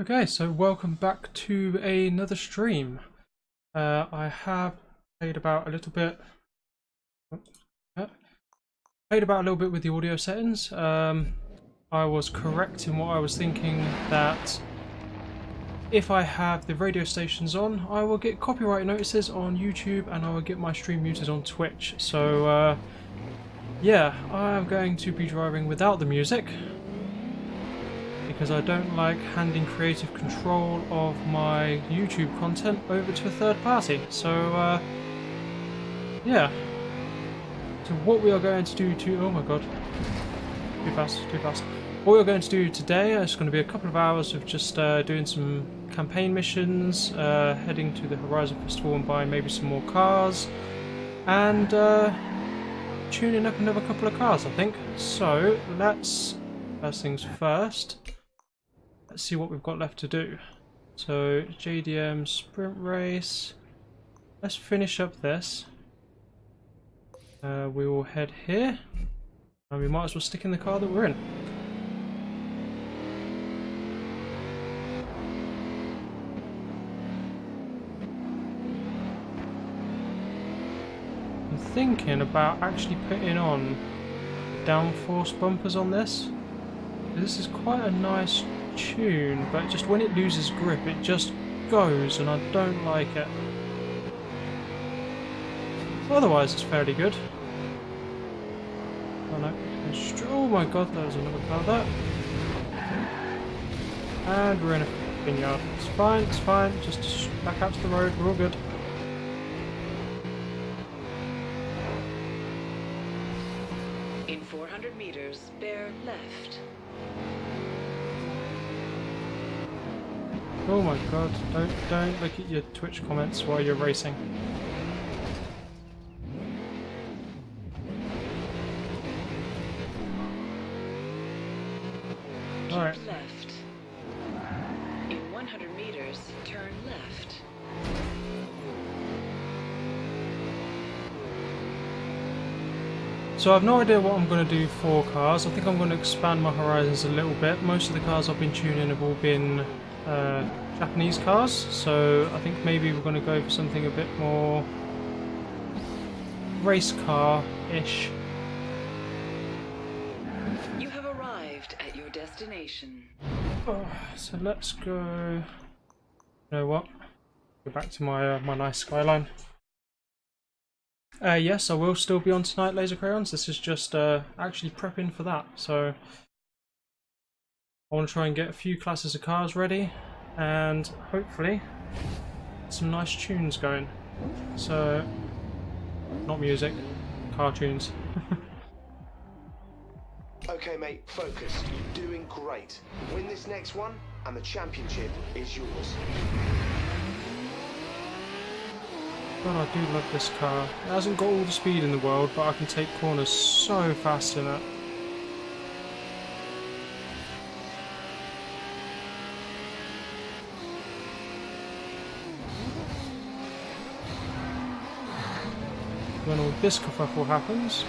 Okay, so welcome back to another stream. I have played about a little bit. Played about a little bit with the audio settings. I was correct in what I was thinking that if I have the radio stations on, I will get copyright notices on YouTube and I will get my stream muted on Twitch. So yeah, I am going to be driving without the music, because I don't like handing creative control of my YouTube content over to a third party. So yeah. So what we are going to do oh my god. Too fast, too fast. What we're going to do today is going to be a couple of hours of just doing some campaign missions, heading to the Horizon Festival and buying maybe some more cars, and tuning up another couple of cars, I think. So let's, first things first, let's see what we've got left to do. So JDM sprint race. Let's finish up this. We will head here, and we might as well stick in the car that we're in. I'm thinking about actually putting on downforce bumpers on this. This is quite a nice tune, but just when it loses grip it just goes and I don't like it. Otherwise it's fairly good. Oh no, oh my god, there's another car there. And we're in a vineyard. It's fine, just back out to the road, we're all good. In 400 meters, bear left. Oh my god, don't look at your Twitch comments while you're racing. Alright. Left. In 100 meters, turn left. So I've no idea what I'm going to do for cars. I think I'm going to expand my horizons a little bit. Most of the cars I've been tuning have all been Japanese cars, so I think maybe we're going to go for something a bit more race car-ish. You have arrived at your destination. Oh, so let's go. You know what? Go back to my my nice skyline. Yes, I will still be on tonight, Laser Crayons. This is just actually prepping for that. So I want to try and get a few classes of cars ready, and hopefully some nice tunes going. So, not music, car tunes. Okay mate, focus. You're doing great. Win this next one and the championship is yours. God, I do love this car. It hasn't got all the speed in the world, but I can take corners so fast in it. When all this kerfuffle happens,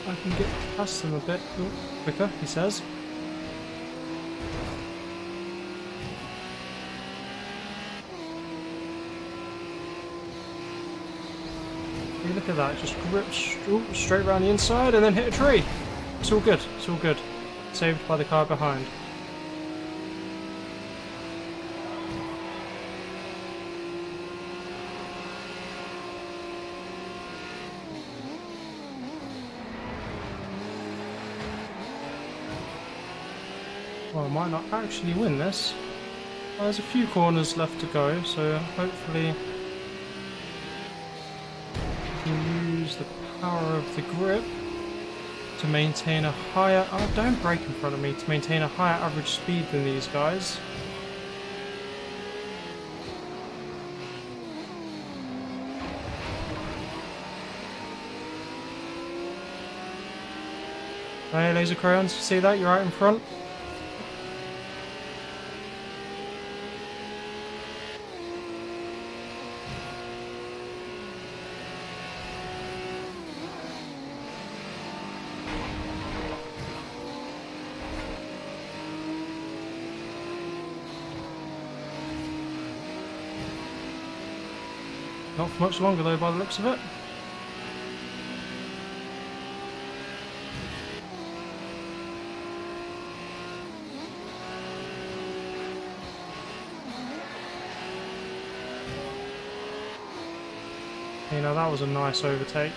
I can get past them a bit quicker, he says. Hey, look at that, just grips straight around the inside and then hit a tree. It's all good, it's all good. Saved by the car behind. Well, I might not actually win this. Well, there's a few corners left to go, so hopefully I can use the power of the grip to maintain a higher... Oh, don't brake in front of me. To maintain a higher average speed than these guys. Hey, Laser Crayons, you see that? You're right in front. Not for much longer though, by the looks of it. You know, that was a nice overtake.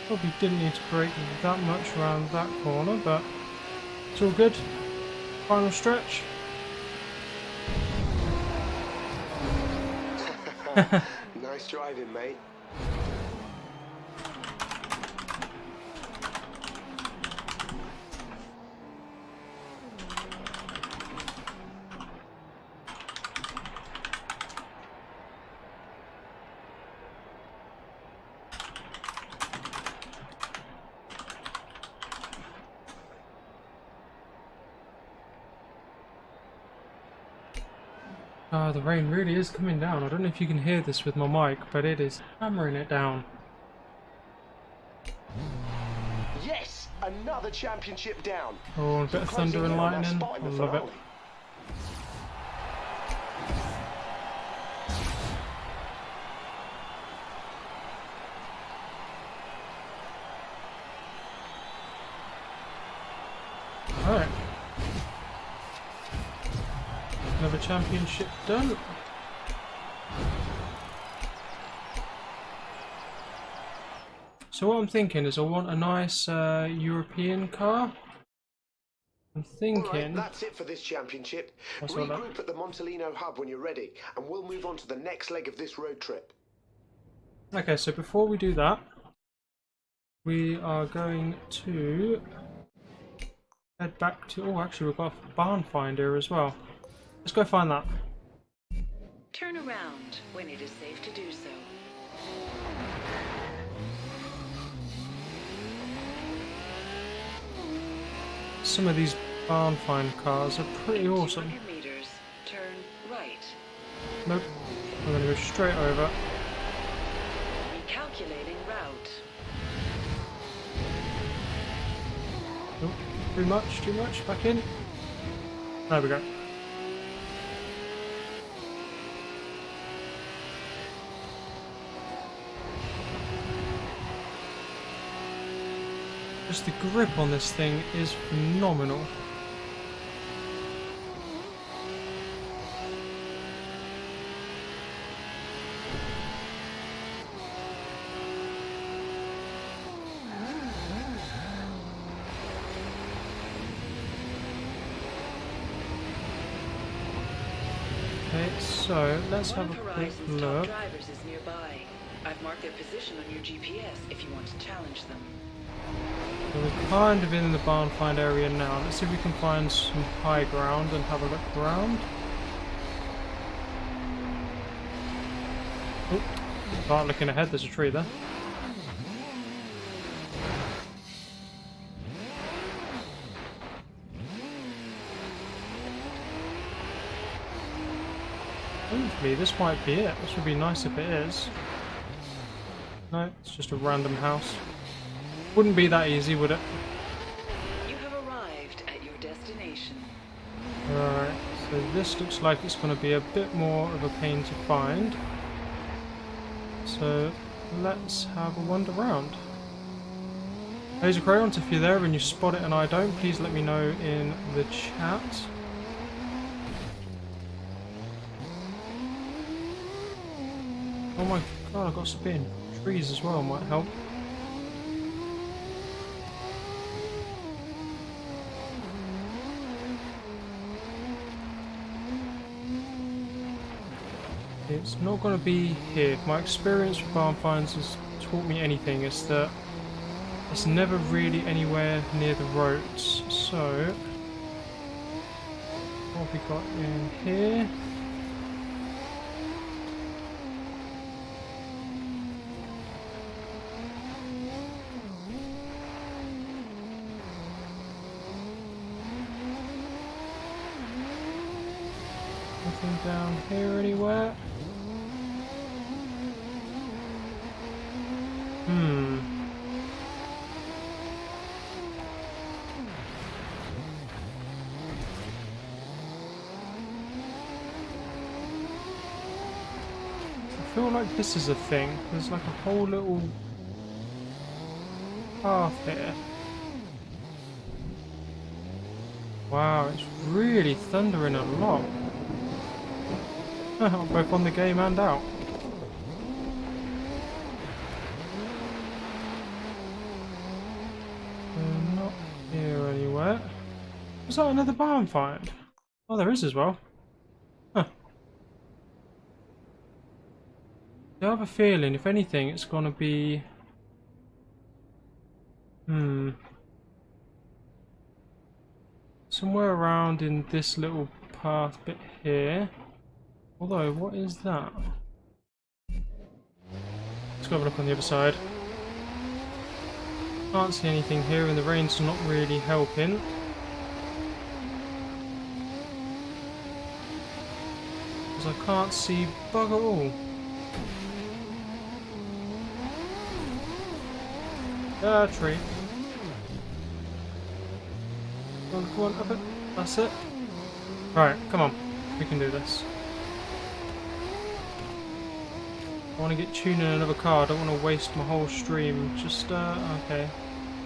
Probably didn't need to brake that much around that corner, but it's all good. Final stretch. Nice driving, mate. The rain really is coming down. I don't know if you can hear this with my mic, but it is hammering it down. Yes, another championship down. Oh, a bit of thunder and lightning. I love it. Alright. Another championship done. So what I'm thinking is I want a nice European car. I'm thinking... Alright, that's it for this championship. Regroup at the Montellino hub when you're ready, and we'll move on to the next leg of this road trip. Okay, so before we do that, we are going to head back to... Oh, actually we've got a barn finder as well. Let's go find that. Turn around when it is safe to do so. Some of these barn find cars are pretty awesome. 200 meters, turn right. Nope. I'm going to go straight over. Recalculating route. Nope. Too much. Back in. There we go. Just the grip on this thing is phenomenal. Okay, so let's have a quick Horizon's look. top drivers is nearby. I've marked their position on your GPS if you want to challenge them. So we're kind of in the barn find area now. Let's see if we can find some high ground and have a look around. Oh, start looking ahead, there's a tree there. Hopefully this might be it. This would be nice if it is. No, it's just a random house. Wouldn't be that easy, would it? You have arrived at your destination. Alright, so this looks like it's going to be a bit more of a pain to find. So let's have a wander around. Laser Crayons, if you're there and you spot it and I don't, please let me know in the chat. Oh my god, I've got spin. Trees as well might help. It's not going to be here. If my experience with barn finds has taught me anything, it's that it's never really anywhere near the roads. So, what have we got in here? Anything down here anywhere? I feel like this is a thing. There's like a whole little path here. Wow, it's really thundering a lot. Both on the game and out. Not here anywhere. Was that another barn find? Oh, there is as well. Huh. I have a feeling, if anything, it's gonna be... somewhere around in this little path bit here. Although, what is that? Let's go have a look on the other side. Can't see anything here and the rain's not really helping. Because I can't see bugger all. Tree. Come on, up it. That's it. Right, come on. We can do this. I want to get tuned in another car. I don't want to waste my whole stream. Just, okay.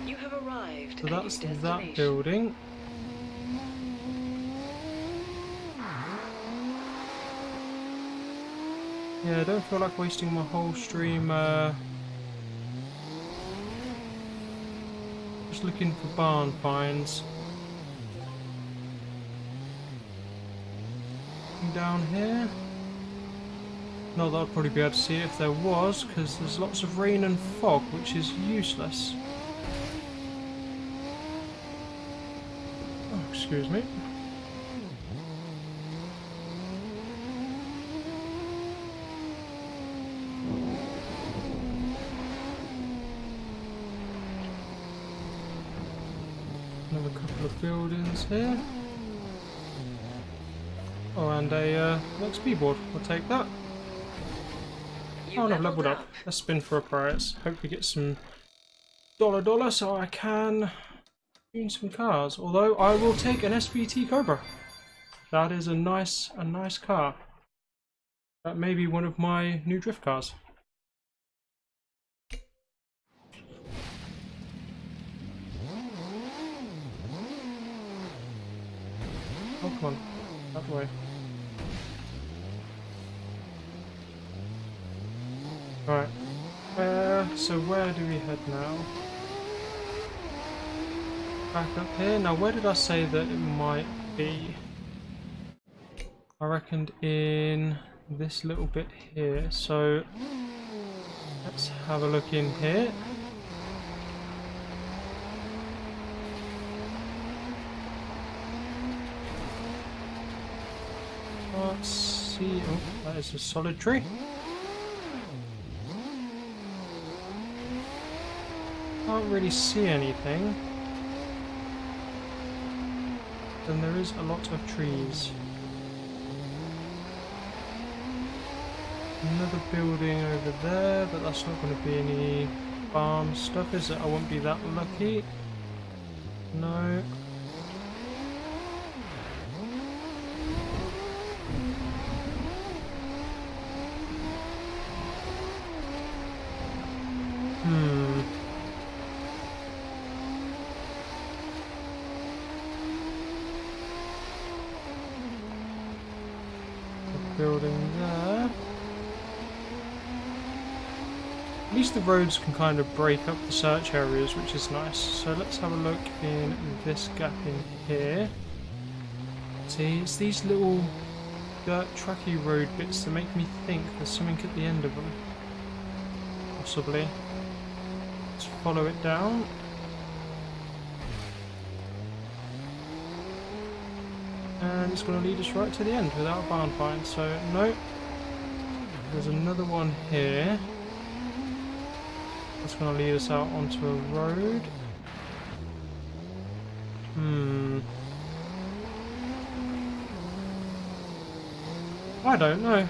You have arrived. So that's that building. Yeah, I don't feel like wasting my whole stream, just looking for barn finds. Down here. Not that I'd probably be able to see it if there was, because there's lots of rain and fog, which is useless. Oh, excuse me. Another couple of buildings here. Oh, and a XP board. We'll take that. Oh, and I've leveled up. Let's spin for a prize. Hope we get some dollar so I can tune some cars. Although I will take an SVT Cobra. That is a nice car. That may be one of my new drift cars. Oh, come on. That way. Right. So where do we head now? Back up here. Now, where did I say that it might be? I reckoned in this little bit here. So let's have a look in here. Let's see. Oh, that is a solid tree. Can't really see anything. Then there is a lot of trees. Another building over there, but that's not going to be any farm stuff, is it? I won't be that lucky. No. Building there. At least the roads can kind of break up the search areas, which is nice. So let's have a look in this gap in here. See, it's these little dirt tracky road bits that make me think there's something at the end of them. Possibly. Let's follow it down. And it's going to lead us right to the end without a barn find. So, no. There's another one here. That's going to lead us out onto a road. I don't know.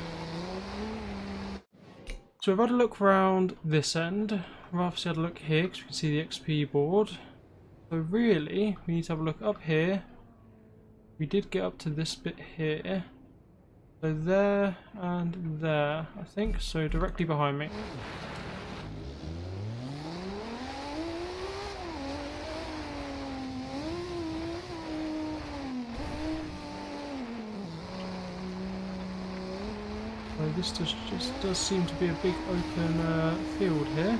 So we've had a look around this end. We've obviously had a look here because we can see the XP board. So really, we need to have a look up here. We did get up to this bit here. So there and there, I think. So directly behind me. So this just does seem to be a big open field here.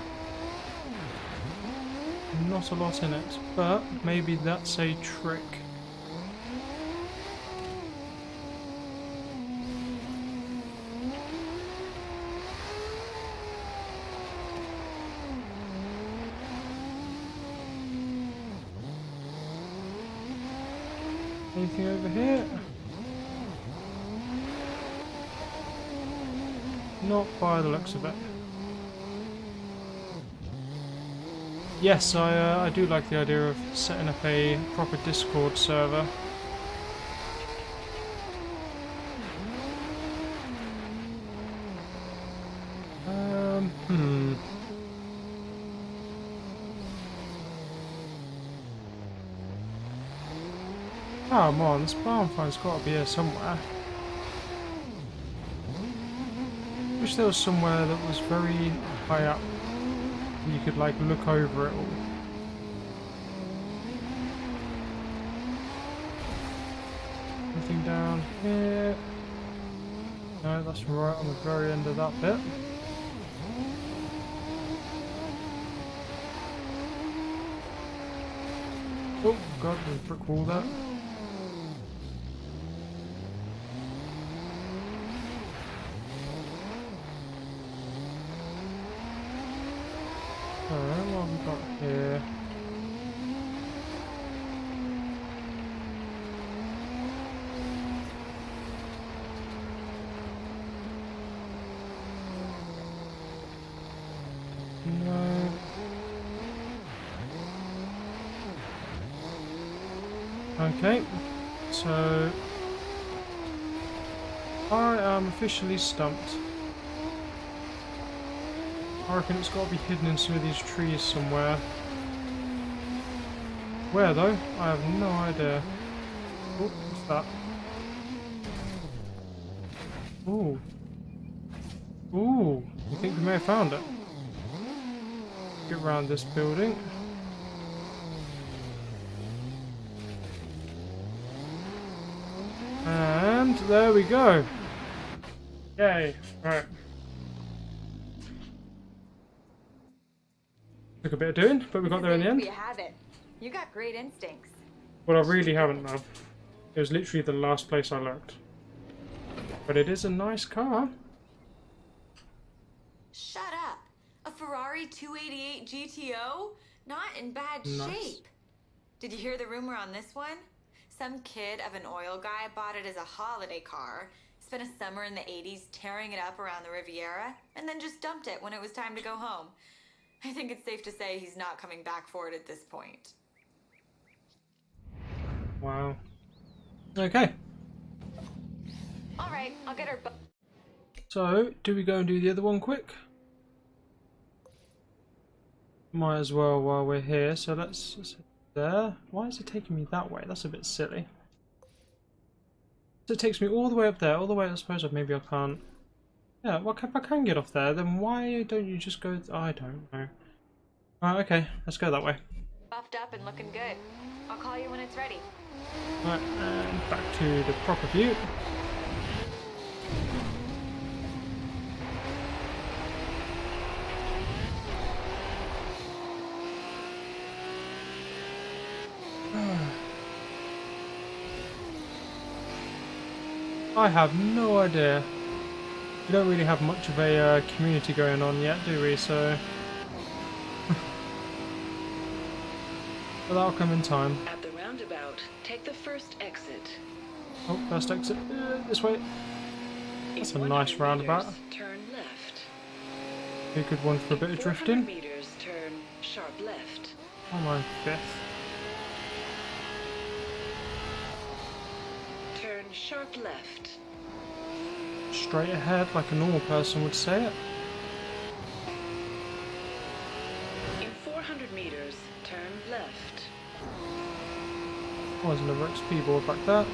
Not a lot in it, but maybe that's a trick. Anything over here? Not by the looks of it. Yes, I do like the idea of setting up a proper Discord server. Come on, this bonfire's got to be here somewhere. Wish there was somewhere that was very high up. You could like look over it all. Anything down here? No, that's right on the very end of that bit. Oh god, there's a brick wall there. Alright, what have we got here? No. Okay, so I am officially stumped. I reckon it's got to be hidden in some of these trees somewhere. Where though? I have no idea. Oh, what's that? Ooh. Ooh, you think we may have found it? Get around this building. And there we go. Yay. Right. Took a bit of doing, but we got there in the end. We have it. You got great instincts. Well, I really haven't though. It was literally the last place I looked. But it is a nice car. Shut up. A Ferrari 288 GTO? Not in bad shape. Did you hear the rumor on this one? Some kid of an oil guy bought it as a holiday car, spent a summer in the 80s tearing it up around the Riviera, and then just dumped it when it was time to go home. I think it's safe to say he's not coming back for it at this point. Wow. Okay. Alright, I'll get her So, do we go and do the other one quick? Might as well while we're here, so let's there. Why is it taking me that way? That's a bit silly. So it takes me all the way up there, all the way, I suppose maybe I can't. Yeah, well, if I can get off there, then why don't you just go... I don't know. Alright, okay, let's go that way. buffed up and looking good. I'll call you when it's ready. Right, and back to the proper view. I have no idea. We don't really have much of a community going on yet, do we? So, but that'll come in time. At the roundabout, take the first exit. Oh, first exit this way. That's a In nice 100 roundabout. meters, turn left. Be a good one for a bit of 400 drifting. meters, turn sharp left. I'm on fifth. Turn sharp left. straight ahead like a normal person would say it. In 400 meters, turn left. Oh, there's another XP board back there.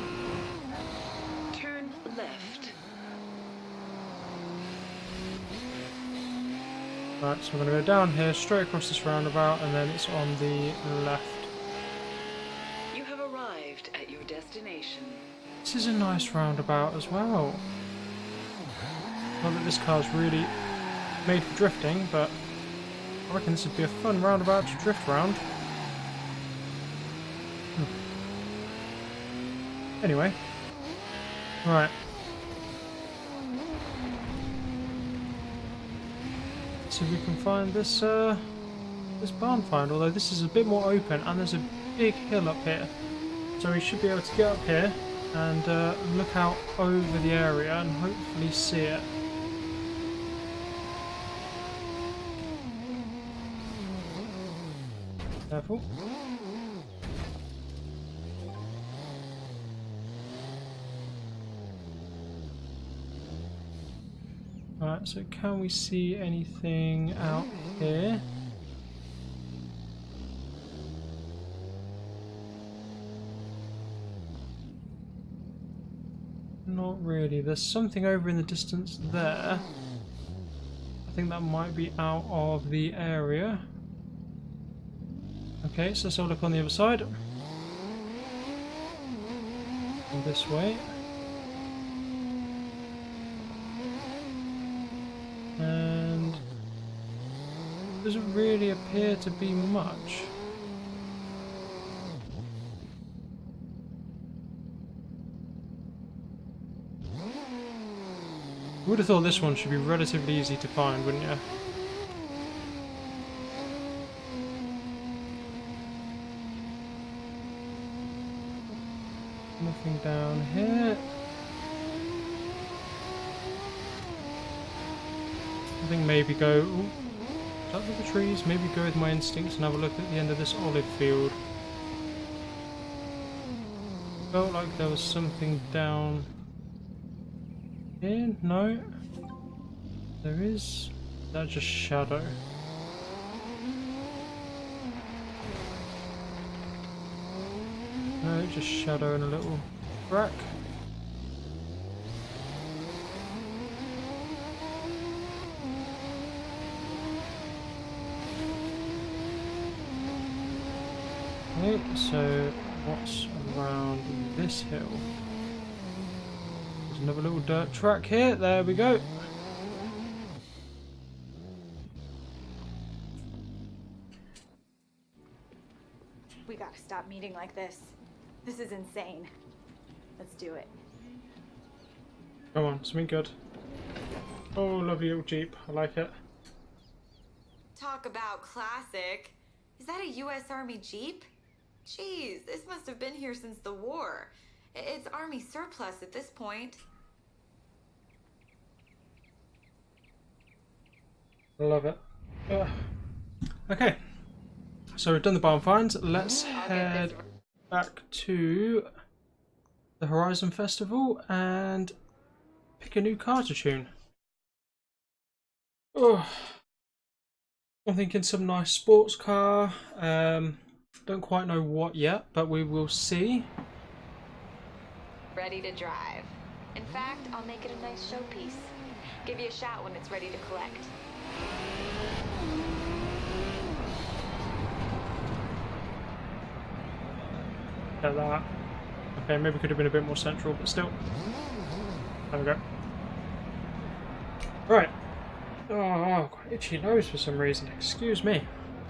Turn left. Right, so we're going to go down here, straight across this roundabout, and then it's on the left. You have arrived at your destination. This is a nice roundabout as well. Not that this car's really made for drifting, but I reckon this would be a fun roundabout to drift around. Anyway. Right. See if we can find this this barn find, although this is a bit more open and there's a big hill up here. So we should be able to get up here and look out over the area and hopefully see it. Careful. Alright, so can we see anything out here? Not really. There's something over in the distance there. I think that might be out of the area. Okay, so let's have a look on the other side. And this way. And doesn't really appear to be much. You would have thought this one should be relatively easy to find, wouldn't you? Nothing down here. I think maybe go... Ooh, up with the trees, maybe go with my instincts and have a look at the end of this olive field. Felt like there was something down here. No. There is. That's just shadow. No, just shadow and a little crack. Okay, so what's around this hill? There's another little dirt track here. There we go. We gotta stop meeting like this. This is insane. Let's do it. Come on, something good. Oh, lovely little Jeep. I like it. Talk about classic. Is that a U.S. Army Jeep? Jeez, this must have been here since the war. It's Army surplus at this point. I love it. Okay, so we've done the barn finds. Let's head back to the Horizon Festival and pick a new car to tune. Oh, I'm thinking some nice sports car. Don't quite know what yet, but we will see. Ready to drive. In fact, I'll make it a nice showpiece. Give you a shout when it's ready to collect. Get that. Okay, maybe could have been a bit more central, but still. There we go. Right. Oh, I've got an itchy nose for some reason. Excuse me.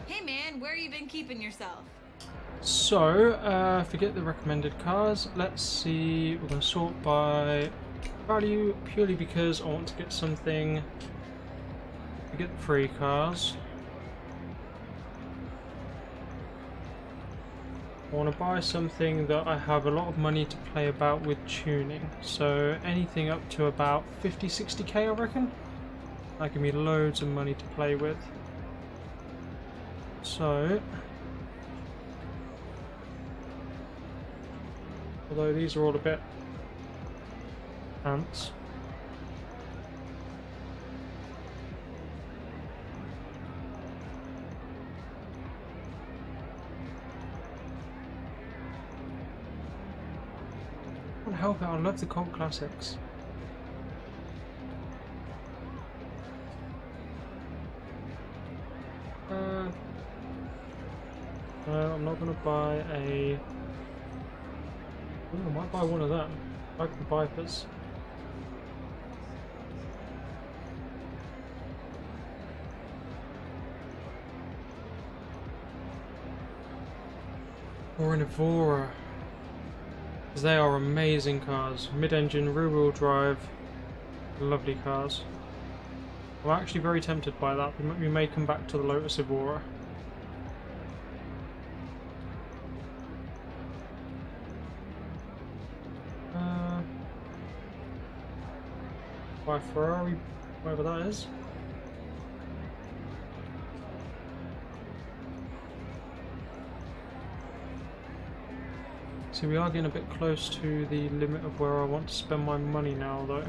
Hey man, where you been keeping yourself? So, forget the recommended cars. Let's see. We're going to sort by value purely because I want to get something. Forget the free cars. I want to buy something that I have a lot of money to play about with tuning. So anything up to about 50-60k I reckon. That give me loads of money to play with. So, although these are all a bit ants. Can't help it, I love the cult classics. No, I'm not going to buy a... Ooh, I might buy one of them. I like the Vipers. Or an Evora. Because they are amazing cars. Mid-engine, rear-wheel drive. Lovely cars. I'm actually very tempted by that. We may come back to the Lotus Evora. By Ferrari, whatever that is. So we are getting a bit close to the limit of where I want to spend my money now, though.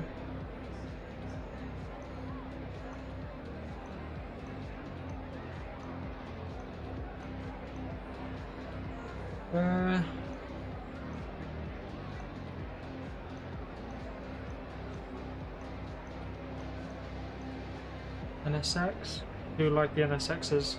NSX? Do like the NSXs.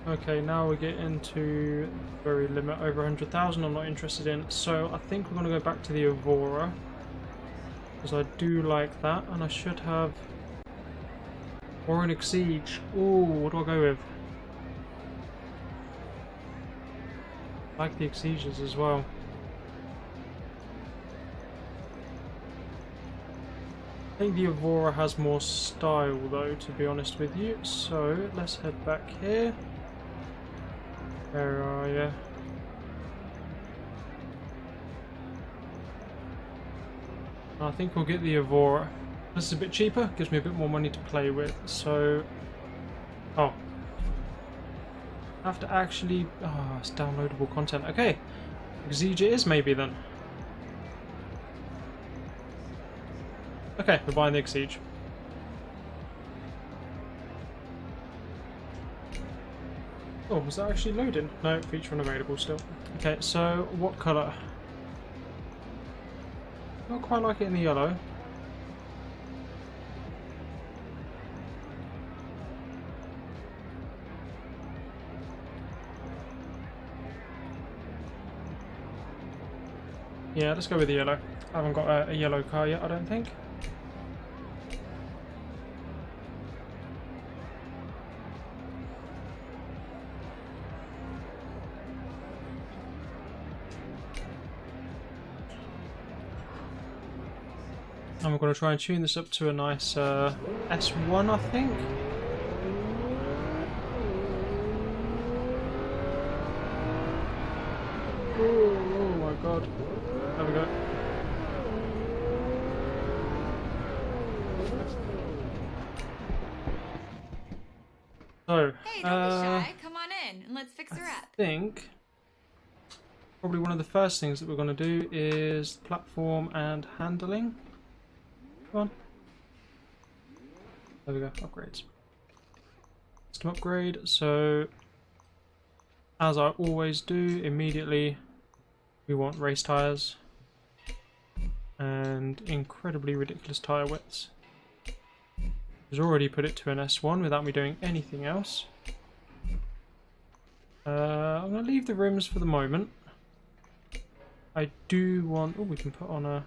Okay, now we get into the very limit, over 100,000 I'm not interested in. So I think we're going to go back to the Evora. Because I do like that, and I should have... Or an Exige. Ooh, what do I go with? I like the Exiges as well. I think the Evora has more style though, to be honest with you. So let's head back here. Where are you? I think we'll get the Evora. This is a bit cheaper, gives me a bit more money to play with. So, oh, I have to actually. Oh, it's downloadable content. Okay, Exige it is maybe then. Okay, we're buying the Exige. Oh, was that actually loading? No, feature unavailable still. Okay, so what colour? Not quite like it in the yellow. Yeah, let's go with the yellow. I haven't got a yellow car yet, I don't think. And we're going to try and tune this up to a nice S1, I think. Oh my god. There we go. So, hey, don't be shy. Come on in and let's fix her up. I think probably one of the first things that we're going to do is platform and handling. Come on. There we go, upgrades. System upgrade, so as I always do, immediately we want race tyres and incredibly ridiculous tyre widths. He's already put it to an S1 without me doing anything else. I'm going to leave the rims for the moment. I do want... Oh, we can put on a...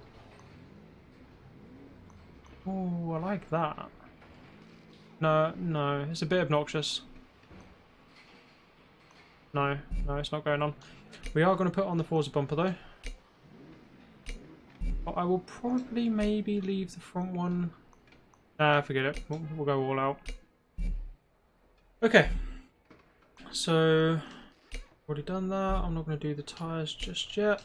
Oh, I like that. No, it's a bit obnoxious. No, it's not going on. We are going to put on the Forza bumper though. But I will probably maybe leave the front one. Forget it. We'll go all out. Okay. So, already done that. I'm not going to do the tyres just yet.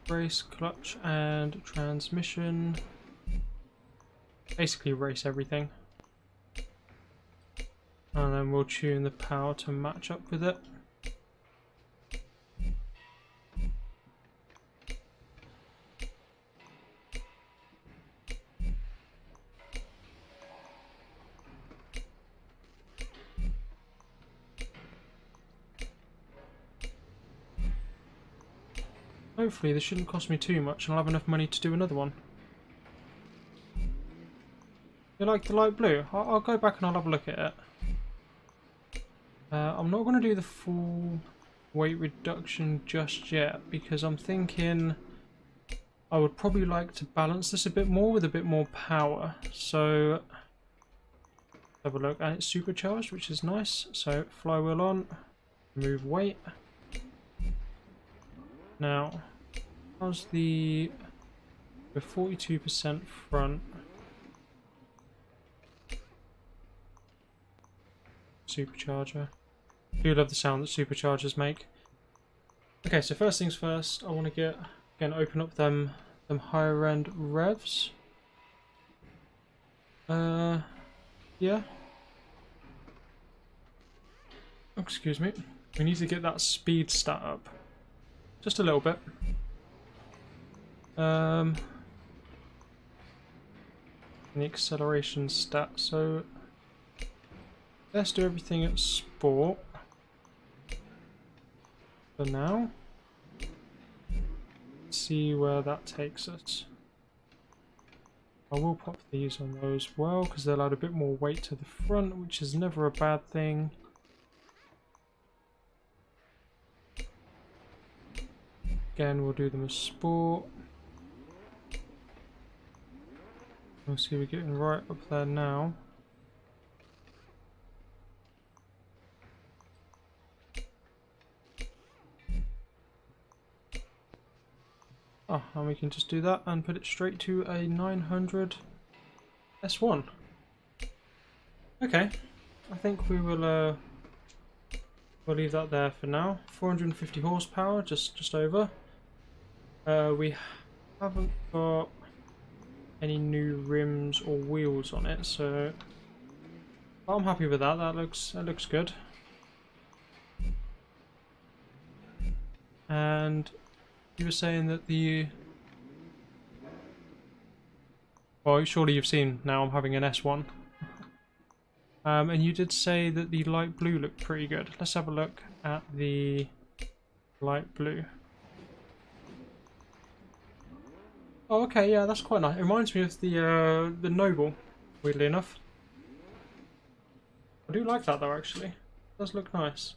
Race, clutch and transmission. Basically race everything. And then we'll tune the power to match up with it. Hopefully this shouldn't cost me too much and I'll have enough money to do another one. You like the light blue? I'll go back and I'll have a look at it. I'm not going to do the full weight reduction just yet because I'm thinking I would probably like to balance this a bit more with a bit more power. So have a look, and it's supercharged, which is nice. So flywheel on, remove weight. Now, how's the 42% front? Supercharger. I do love the sound that superchargers make. Okay, so first things first, I want to get, again, open up them higher end revs. Yeah. Excuse me. We need to get that speed stat up. Just a little bit. And the acceleration stat, so let's do everything at sport for now. Let's see where that takes us. I will pop these on those as well because they'll add a bit more weight to the front, which is never a bad thing. Again, we'll do them as sport. We'll see we're getting right up there now. Oh, and we can just do that and put it straight to a 900 S1. Okay, I think we will we'll leave that there for now. 450 horsepower, just over. We haven't got any new rims or wheels on it, so I'm happy with that. That looks good. And you were saying that the... Well, surely you've seen now I'm having an S1. And you did say that the light blue looked pretty good. Let's have a look at the light blue. Oh, okay, yeah, that's quite nice. It reminds me of the Noble, weirdly enough. I do like that though, actually. It does look nice.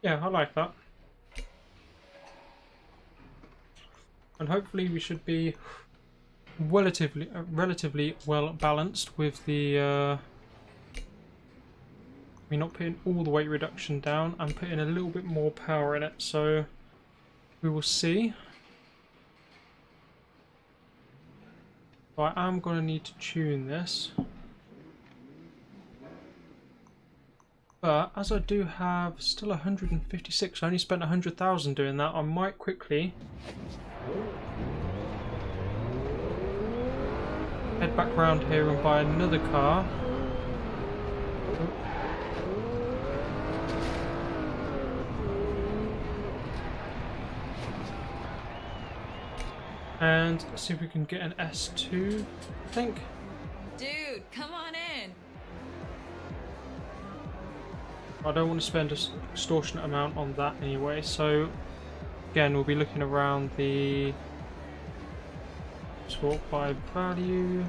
Yeah, I like that. And hopefully we should be relatively well balanced with the we're not putting all the weight reduction down and putting a little bit more power in it, so we will see. But I am going to need to tune this. But as I do have still 156, I only spent 100,000 doing that, I might quickly head back round here and buy another car. And see if we can get an S2, I think. Dude, come on in. I don't want to spend an extortionate amount on that anyway, so again we'll be looking around the sort by value.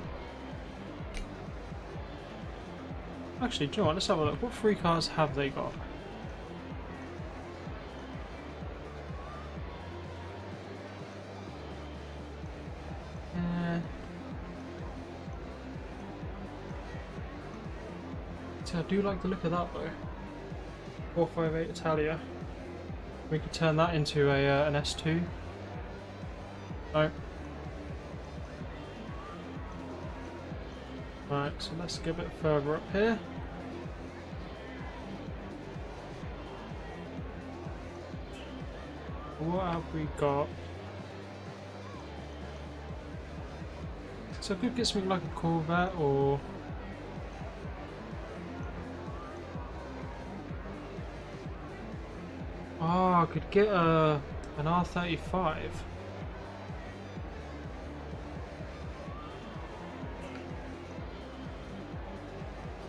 Actually, do you know what? Let's have a look. What free cars have they got? So I do like the look of that though. 458 Italia. We could turn that into a an S2. No. Right, so let's get a bit further up here. What have we got? So I could get something like a Corvette or... Oh, I could get an R35.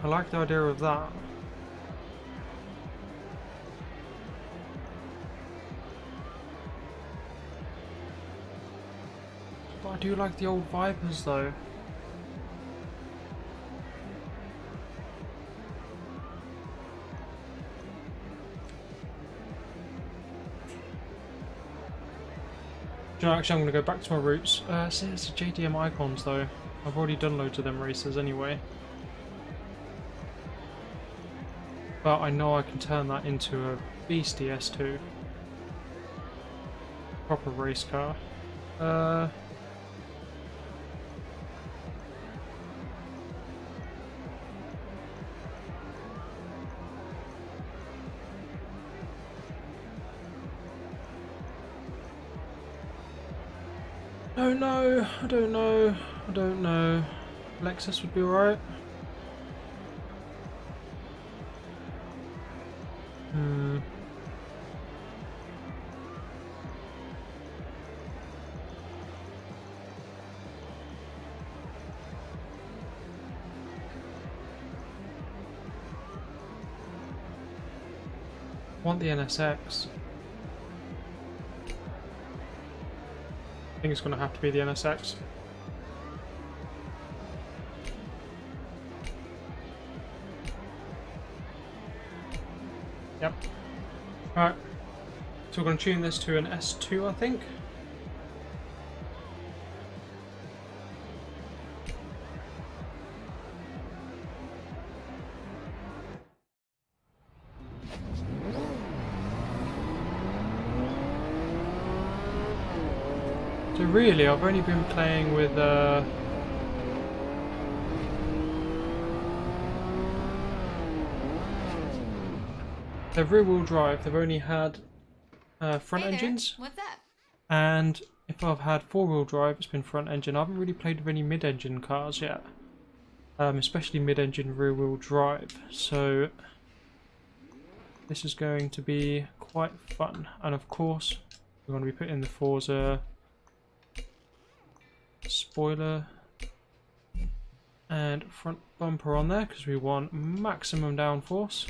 I like the idea of that. But I do like the old Vipers though. You know, actually I'm going to go back to my roots. See, it's the JDM icons though. I've already done loads of them races anyway. But I know I can turn that into a beastie S2. Proper race car. I don't know. Lexus would be alright. Want the NSX. I think it's going to have to be the NSX. Yep. Alright. So we're going to tune this to an S2, I think. So really, I've only been playing with they're rear-wheel drive. They've only had front engines. What's up? And if I've had four-wheel drive, it's been front engine. I haven't really played with any mid-engine cars yet, especially mid-engine rear-wheel drive. So this is going to be quite fun. And of course, we're going to be putting the Forza spoiler and front bumper on there because we want maximum downforce.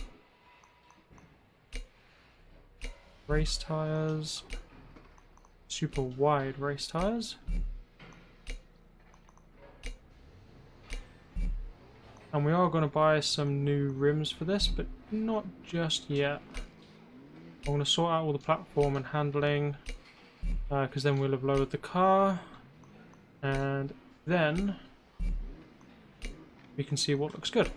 Race tires, super wide race tires, and we are going to buy some new rims for this, but not just yet. I'm going to sort out all the platform and handling because then we'll have lowered the car. And then we can see what looks good.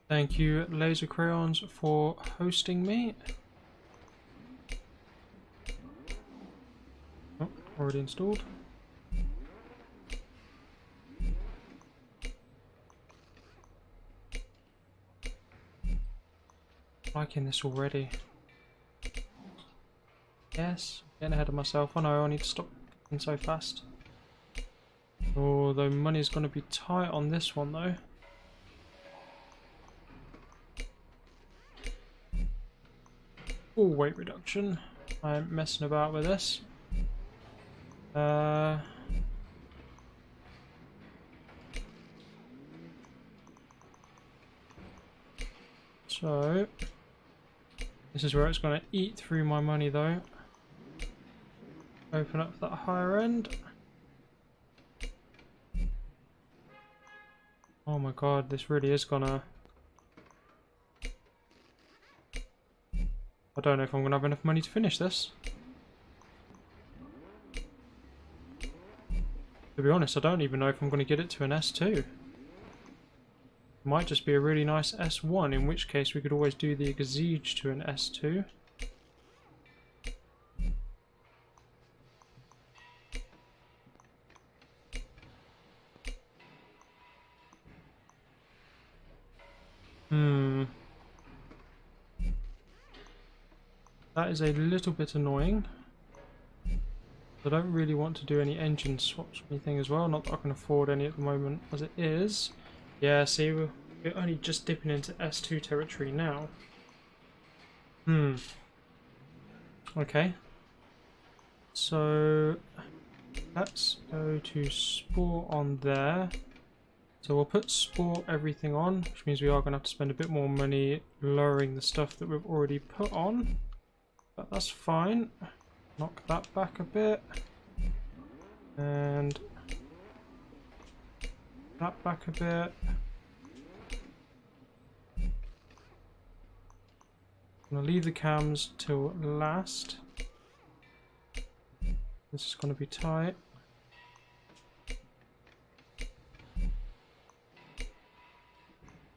Thank you, Laser Crayons, for hosting me. Oh, already installed. Liking this already. Yes, getting ahead of myself. I know I need to stop going so fast. Although money's going to be tight on this one though. Oh, weight reduction. I'm messing about with this. So this is where it's going to eat through my money though. Open up that higher end. Oh my god, this really is gonna... I don't know if I'm gonna have enough money to finish this. To be honest, I don't even know if I'm gonna get it to an S2. It might just be a really nice S1, in which case we could always do the Exige to an S2. That is a little bit annoying. I don't really want to do any engine swaps or anything as well. Not that I can afford any at the moment as it is. Yeah, see, we're only just dipping into S2 territory now. Okay. So let's go to sport on there. So we'll put sport everything on, which means we are going to have to spend a bit more money lowering the stuff that we've already put on. But that's fine. Knock that back a bit. And that back a bit. I'm going to leave the cams till last. This is going to be tight.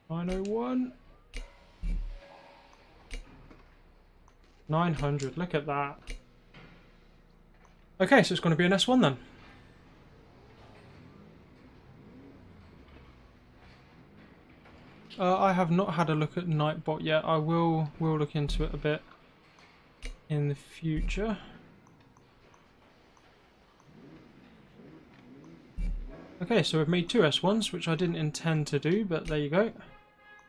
$901. 900, look at that. Okay, so it's going to be an S1 then. I have not had a look at Nightbot yet. I will look into it a bit in the future. Okay, so we've made 2 S1s, which I didn't intend to do, but there you go.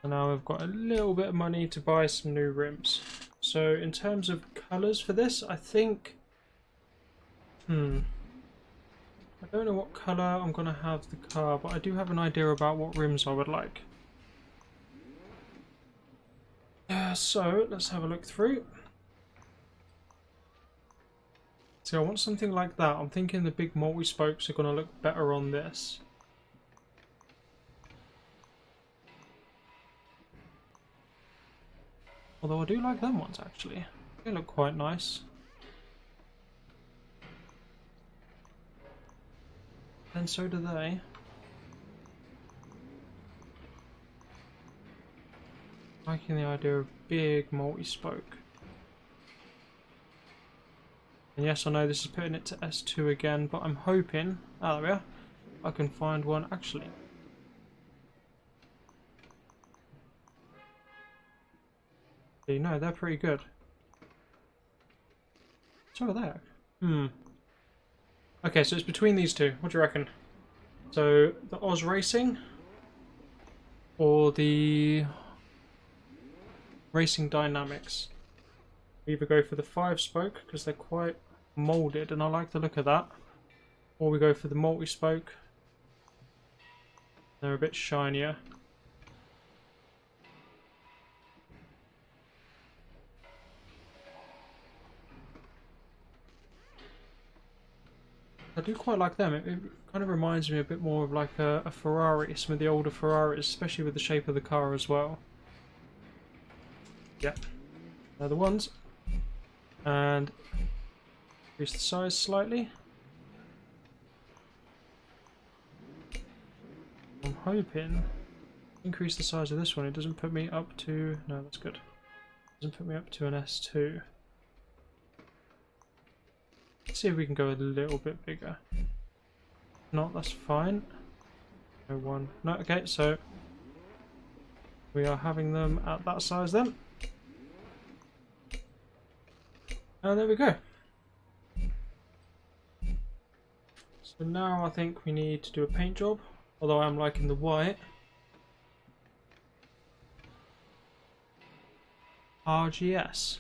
And now we've got a little bit of money to buy some new rims. So in terms of colours for this, I think... I don't know what colour I'm going to have the car, but I do have an idea about what rims I would like. So let's have a look through. So I want something like that. I'm thinking the big multi-spokes are going to look better on this. Although I do like them ones actually. They look quite nice. And so do they. Liking the idea of big multi-spoke. And yes, I know this is putting it to S2 again, but I'm hoping, there we are, I can find one actually. You know, they're pretty good. So are they. Okay, so it's between these two. What do you reckon? So, the Oz Racing or the Racing Dynamics? We either go for the 5-spoke because they're quite moulded and I like the look of that, or we go for the multi-spoke. They're a bit shinier. I do quite like them. It kind of reminds me a bit more of like a Ferrari, some of the older Ferraris, especially with the shape of the car as well. Yeah, they're the ones. And increase the size slightly. I'm hoping increase the size of this one. It doesn't put me up to... No, that's good. It doesn't put me up to an S2. Let's see if we can go a little bit bigger. No, that's fine. No one. No, okay, so we are having them at that size then. And there we go. So now I think we need to do a paint job, although I'm liking the white. RGS.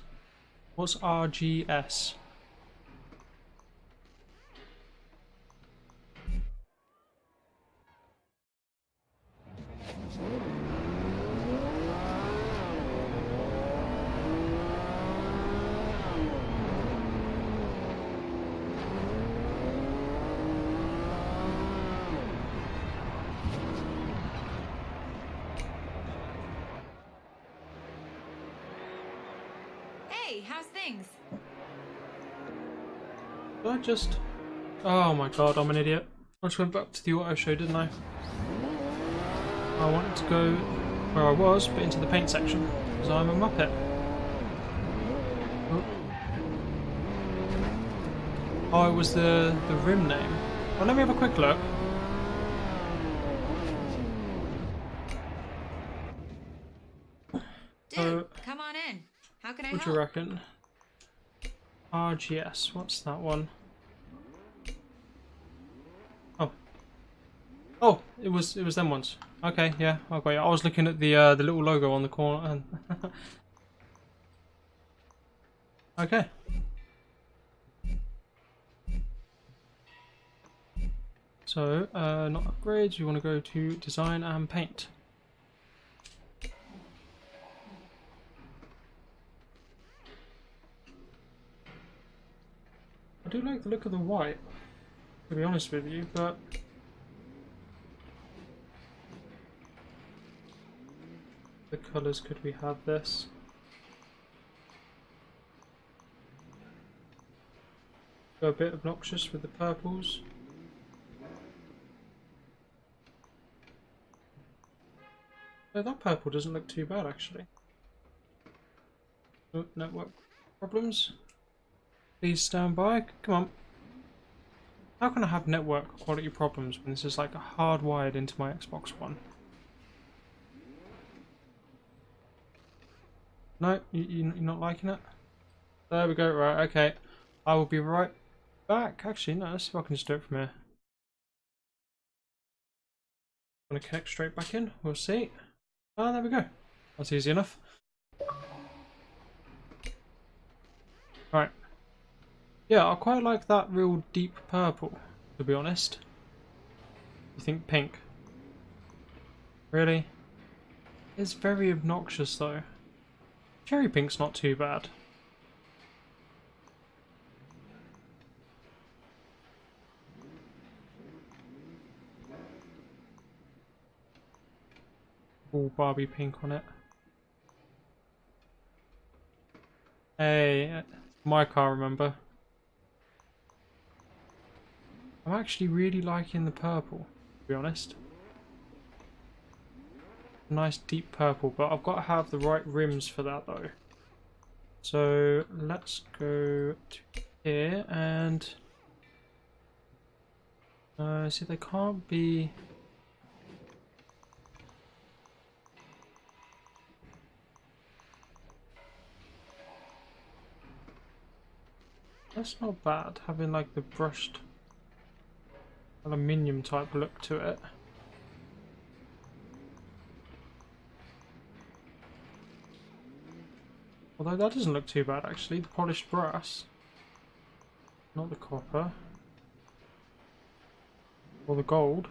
What's RGS? Hey, how's things? Did I just... Oh my god, I'm an idiot. I just went back to the auto show, didn't I? I wanted to go where I was, but into the paint section, because I'm a muppet. Oh, it was the rim name. Well, let me have a quick look. What do you reckon? RGS, what's that one? Oh. Oh, it was them ones. Okay, yeah, okay. I was looking at the little logo on the corner and okay. So, not upgrades, we want to go to design and paint. I do like the look of the white, to be honest with you, but the colours, could we have this? Go a bit obnoxious with the purples. Oh, that purple doesn't look too bad actually. Oh, network problems. Please stand by. Come on. How can I have network quality problems when this is like hardwired into my Xbox One? No, you're not liking it? There we go, right, okay. I will be right back. Actually, no, let's see if I can just do it from here. I'm going to connect straight back in, we'll see. Ah, there we go. That's easy enough. Right. Yeah, I quite like that real deep purple, to be honest. You think pink? Really? It's very obnoxious though. Cherry pink's not too bad. All Barbie pink on it. Hey, my car, remember? I'm actually really liking the purple, to be honest. Nice deep purple, but I've got to have the right rims for that though. So let's go to here and see, they can't be. That's not bad, having like the brushed aluminium type look to it. Although that doesn't look too bad actually, the polished brass. Not the copper. Or the gold.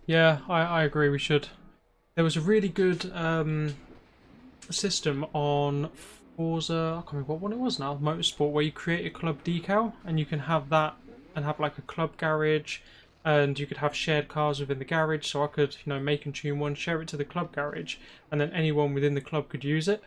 Yeah, I agree, we should. There was a really good system on Forza, I can't remember what one it was now, Motorsport, where you create a club decal and you can have that and have like a club garage, and you could have shared cars within the garage, so I could, you know, make and tune one, share it to the club garage, and then anyone within the club could use it.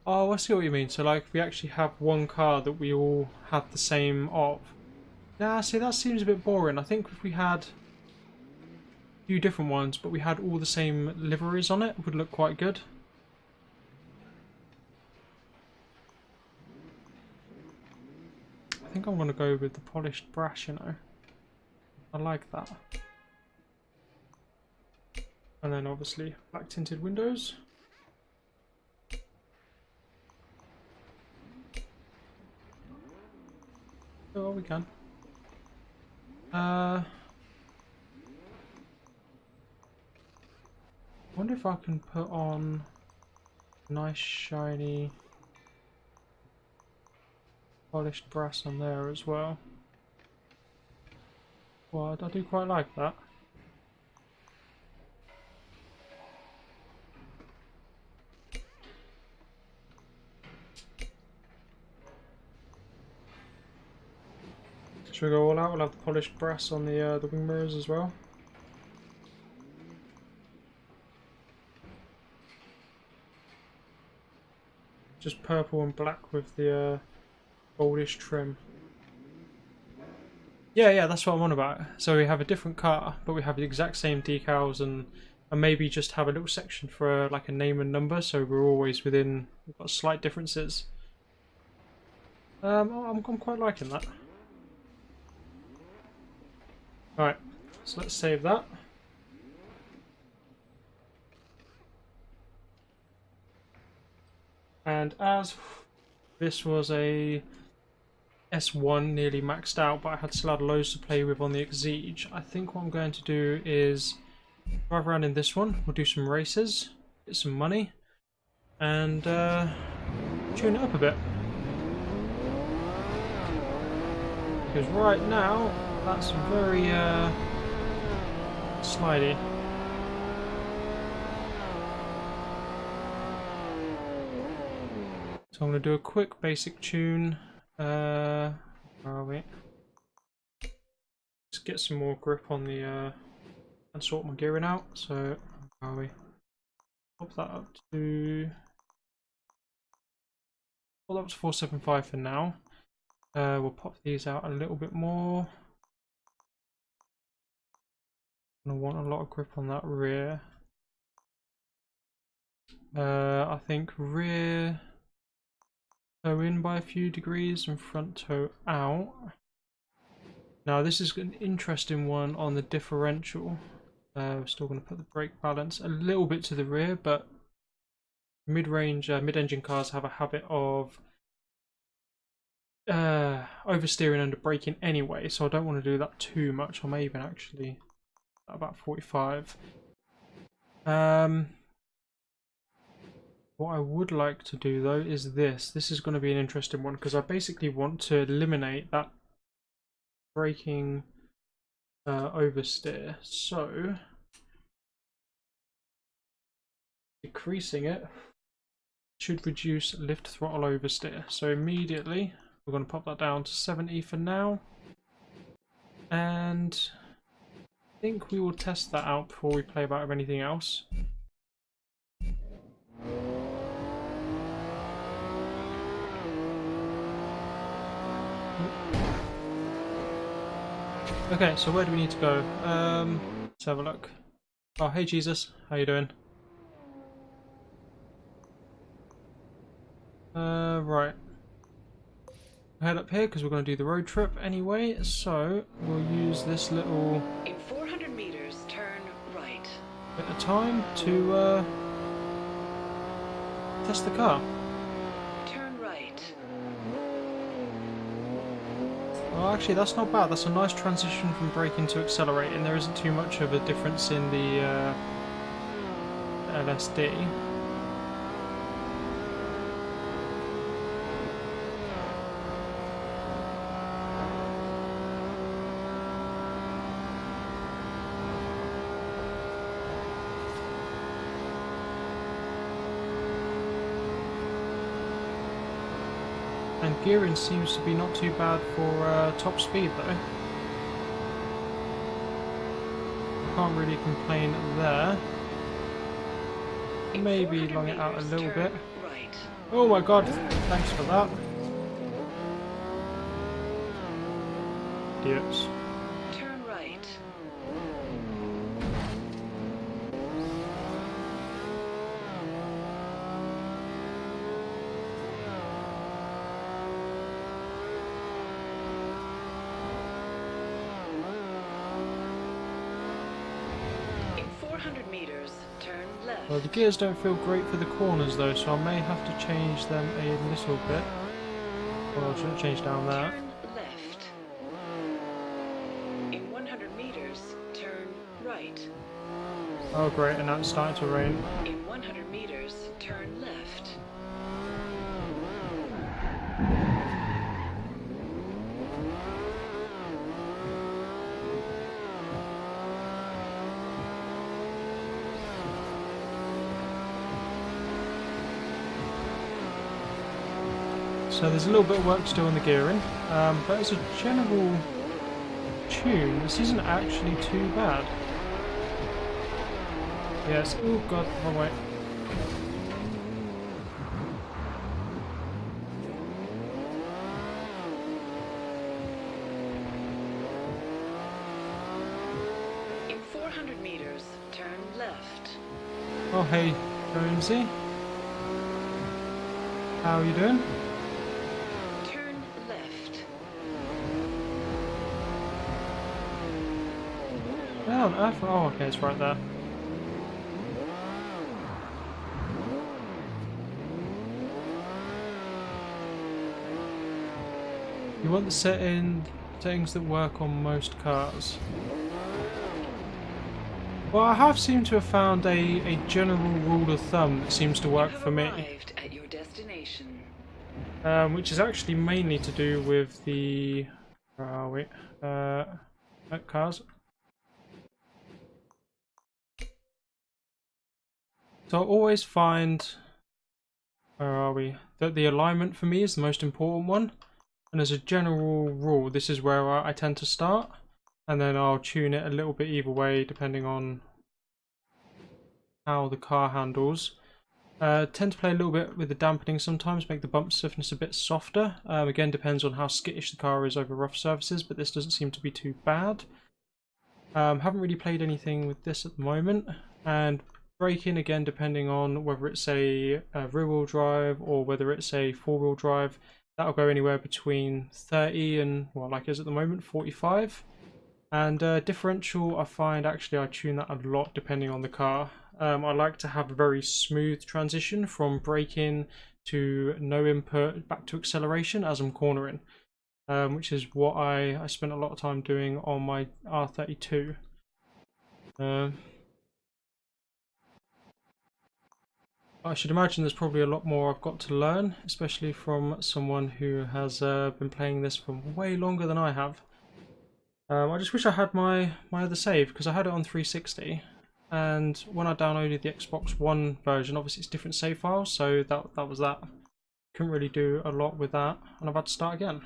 Oh, I see what you mean. So like we actually have one car that we all have the same of. Nah, see, that seems a bit boring. I think if we had a few different ones, but we had all the same liveries on it, would look quite good. I think I'm going to go with the polished brass, you know. I like that. And then obviously black tinted windows. Oh, we can. Wonder if I can put on nice shiny polished brass on there as well. Well, I do quite like that. Should we go all out? We'll have the polished brass on the wing mirrors as well. Just purple and black with the goldish trim. Yeah, that's what I'm on about. So we have a different car, but we have the exact same decals and maybe just have a little section for like a name and number, so we're always within. We've got slight differences. I'm quite liking that. All right, so let's save that. And as this was a S1 nearly maxed out, but I had still had loads to play with on the Exige, I think what I'm going to do is drive around in this one. We'll do some races, get some money, and tune it up a bit. Because right now, that's very slidey. So I'm going to do a quick basic tune. Where are we? Let's get some more grip on the and sort my gearing out. So where are we? Pop that up to. Well, that was 475 for now. We'll pop these out a little bit more. I want a lot of grip on that rear. I think rear toe in by a few degrees and front toe out. Now this is an interesting one on the differential. We're still going to put the brake balance a little bit to the rear, but mid-range, mid-engine cars have a habit of oversteering and braking anyway, so I don't want to do that too much. I may even actually about 45. What I would like to do though is this. This is going to be an interesting one because I basically want to eliminate that braking oversteer. So decreasing it should reduce lift throttle oversteer. So immediately we're going to pop that down to 70 for now, and I think we will test that out before we play about anything else. Okay, so where do we need to go? Let's have a look. Oh, hey Jesus, how you doing? Right. Head up here because we're going to do the road trip anyway, so we'll use this little In 400 meters, turn right. bit of time to test the car. Turn right. Well, actually, that's not bad. That's a nice transition from braking to accelerating. There isn't too much of a difference in the LSD. And gearing seems to be not too bad for top speed though. Can't really complain there. Maybe long it out a little bit. Right. Oh my god, thanks for that. Idiots. Turn right. In 400 meters, turn left. Well, the gears don't feel great for the corners though, so I may have to change them a little bit. Well, I shouldn't change down there. Turn left. In 100 meters, turn right. Oh great, and now it's starting to rain. In 100 meters, turn left. So there's a little bit of work to do on the gearing, but as a general tune, this isn't actually too bad. Yes, oh god, wrong way. 400 meters, turn left. Oh hey, Jonesy. How are you doing? Turn left. Where on earth? Oh, okay, it's right there. You want the settings that work on most cars. Well, I have seemed to have found a general rule of thumb that seems to work for me. Arrived at your destination. Which is actually mainly to do with the... Where are we? Cars. So I always find... Where are we? That the alignment for me is the most important one. And as a general rule, this is where I tend to start. And then I'll tune it a little bit either way, depending on how the car handles. Tend to play a little bit with the dampening sometimes, make the bump stiffness a bit softer. Again, depends on how skittish the car is over rough surfaces, but this doesn't seem to be too bad. Haven't really played anything with this at the moment. And braking, again, depending on whether it's a rear-wheel drive or whether it's a four-wheel drive, that'll go anywhere between 30 and, well, like it is at the moment, 45. And differential, I find actually I tune that a lot depending on the car. I like to have a very smooth transition from braking to no input back to acceleration as I'm cornering, which is what I spent a lot of time doing on my R32. I should imagine there's probably a lot more I've got to learn, especially from someone who has been playing this for way longer than I have. I just wish I had my other save, because I had it on 360, and when I downloaded the Xbox One version, obviously it's different save files, so that was that. Couldn't really do a lot with that, and I've had to start again.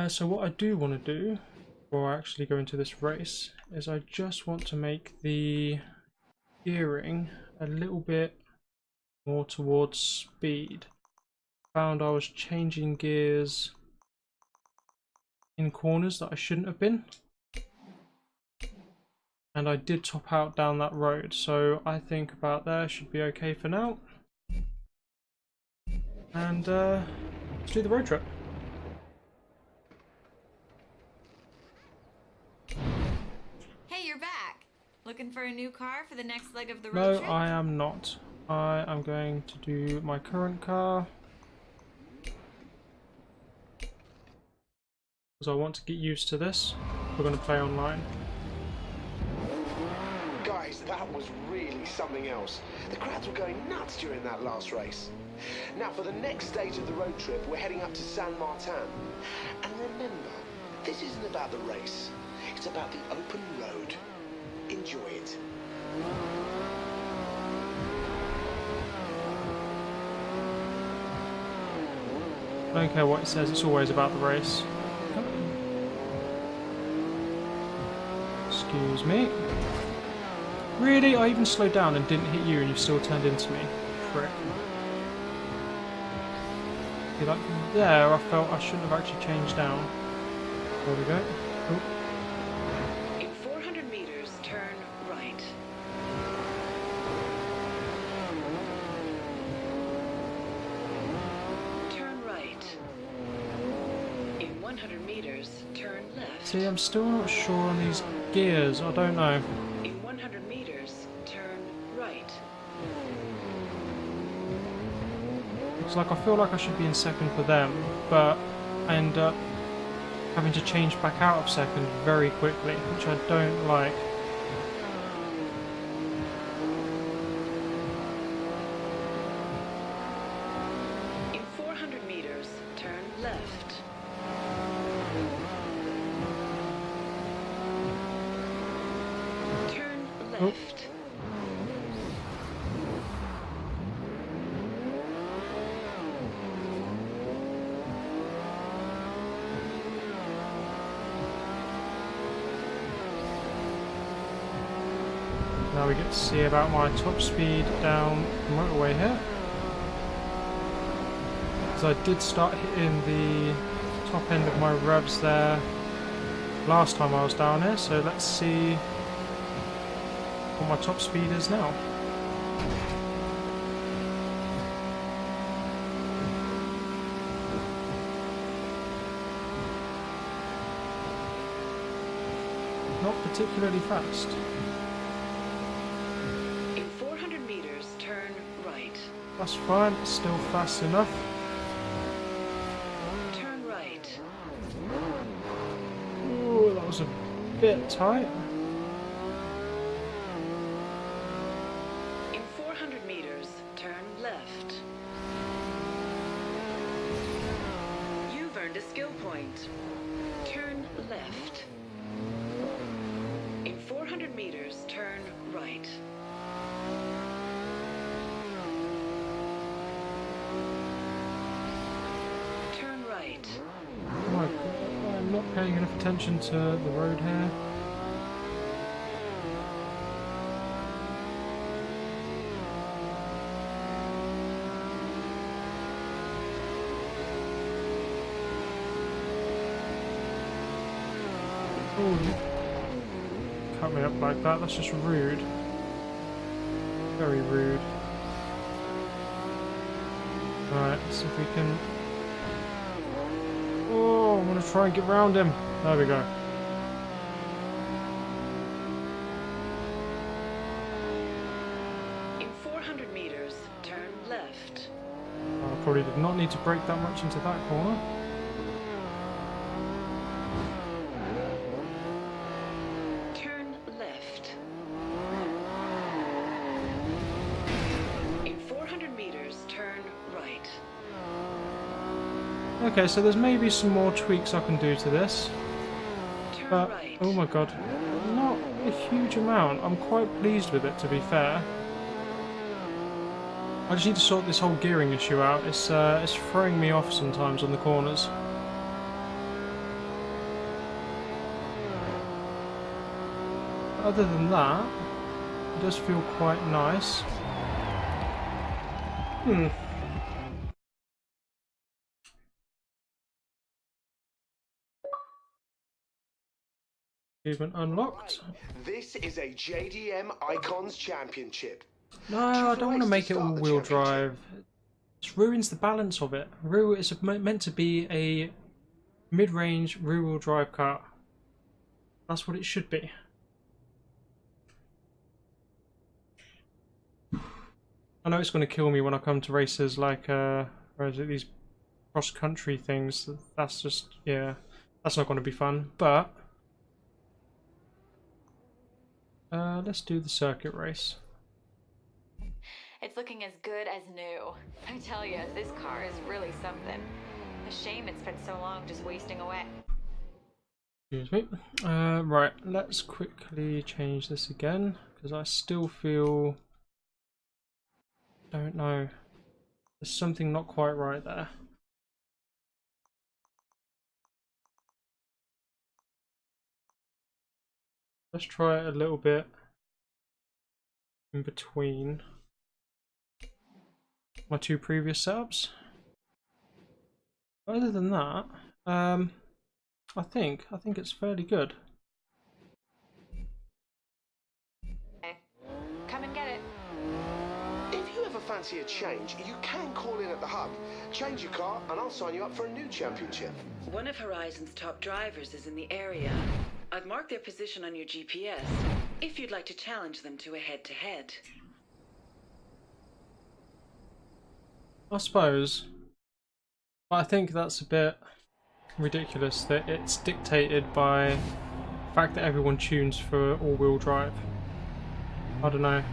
So what I do want to do before I actually go into this race is I just want to make the gearing a little bit more towards speed. Found I was changing gears in corners that I shouldn't have been, and I did top out down that road, so I think about there should be okay for now. And let's do the road trip. Hey, you're back. Looking for a new car for the next leg of the road trip? No, I am not. I am going to do my current car, because I want to get used to this. We're going to play online. Guys, that was really something else. The crowds were going nuts during that last race. Now, for the next stage of the road trip, we're heading up to San Martin. And remember, this isn't about the race. It's about the open road. Enjoy it. I don't care what it says, it's always about the race. Excuse me. Really? I even slowed down and didn't hit you and you still turned into me. Frick. See, like there, I felt I shouldn't have actually changed down. There we go. Oh. In 400 meters, turn right. Turn right. In 100 meters, turn left. See, I'm still not sure on these gears. I don't know. In 100 meters, turn right. It's like I feel like I should be in second for them, but I end up having to change back out of second very quickly, which I don't like. In 400 meters, turn left. Turn left. Now we get to see about my top speed down the motorway here. Because I did start hitting the top end of my revs there last time I was down here, so let's see what my top speed is now. Not particularly fast. In 400 meters, turn right. That's fine, it's still fast enough. Turn right. Ooh, that was a bit tight. In 400 meters, turn left. You've earned a skill point. Turn left. In 400 meters, turn right. Turn right. Oh my God, I'm not paying enough attention to the road here. Ooh. Cut me up like that, that's just rude. Very rude. Alright, let's see if we can... Oh, I'm gonna try and get round him. There we go. In 400 meters, turn left. I probably did not need to brake that much into that corner. Turn left. In 400 meters, turn right. Okay, so there's maybe some more tweaks I can do to this. Turn But, right. oh my god, not a huge amount. I'm quite pleased with it, to be fair. I just need to sort this whole gearing issue out. It's throwing me off sometimes on the corners. Other than that, it does feel quite nice. Achievement unlocked. This is a JDM Icons Championship. No, I don't want to make it all-wheel drive. It ruins the balance of it. It's meant to be a mid-range rear-wheel drive car. That's what it should be. I know it's going to kill me when I come to races like, where is it, these cross-country things. That's just, yeah, that's not going to be fun. But let's do the circuit race. It's looking as good as new. I tell you, this car is really something. A shame it's spent so long just wasting away. Excuse me. Right, let's quickly change this again, because I still feel... don't know. There's something not quite right there. Let's try it a little bit in between my two previous setups. Other than that, I think it's fairly good. Okay. Come and get it. If you ever fancy a change, you can call in at the hub. Change your car and I'll sign you up for a new championship. One of Horizon's top drivers is in the area. I've marked their position on your GPS, if you'd like to challenge them to a head-to-head. I suppose. But I think that's a bit ridiculous that it's dictated by the fact that everyone tunes for all-wheel drive. I don't know.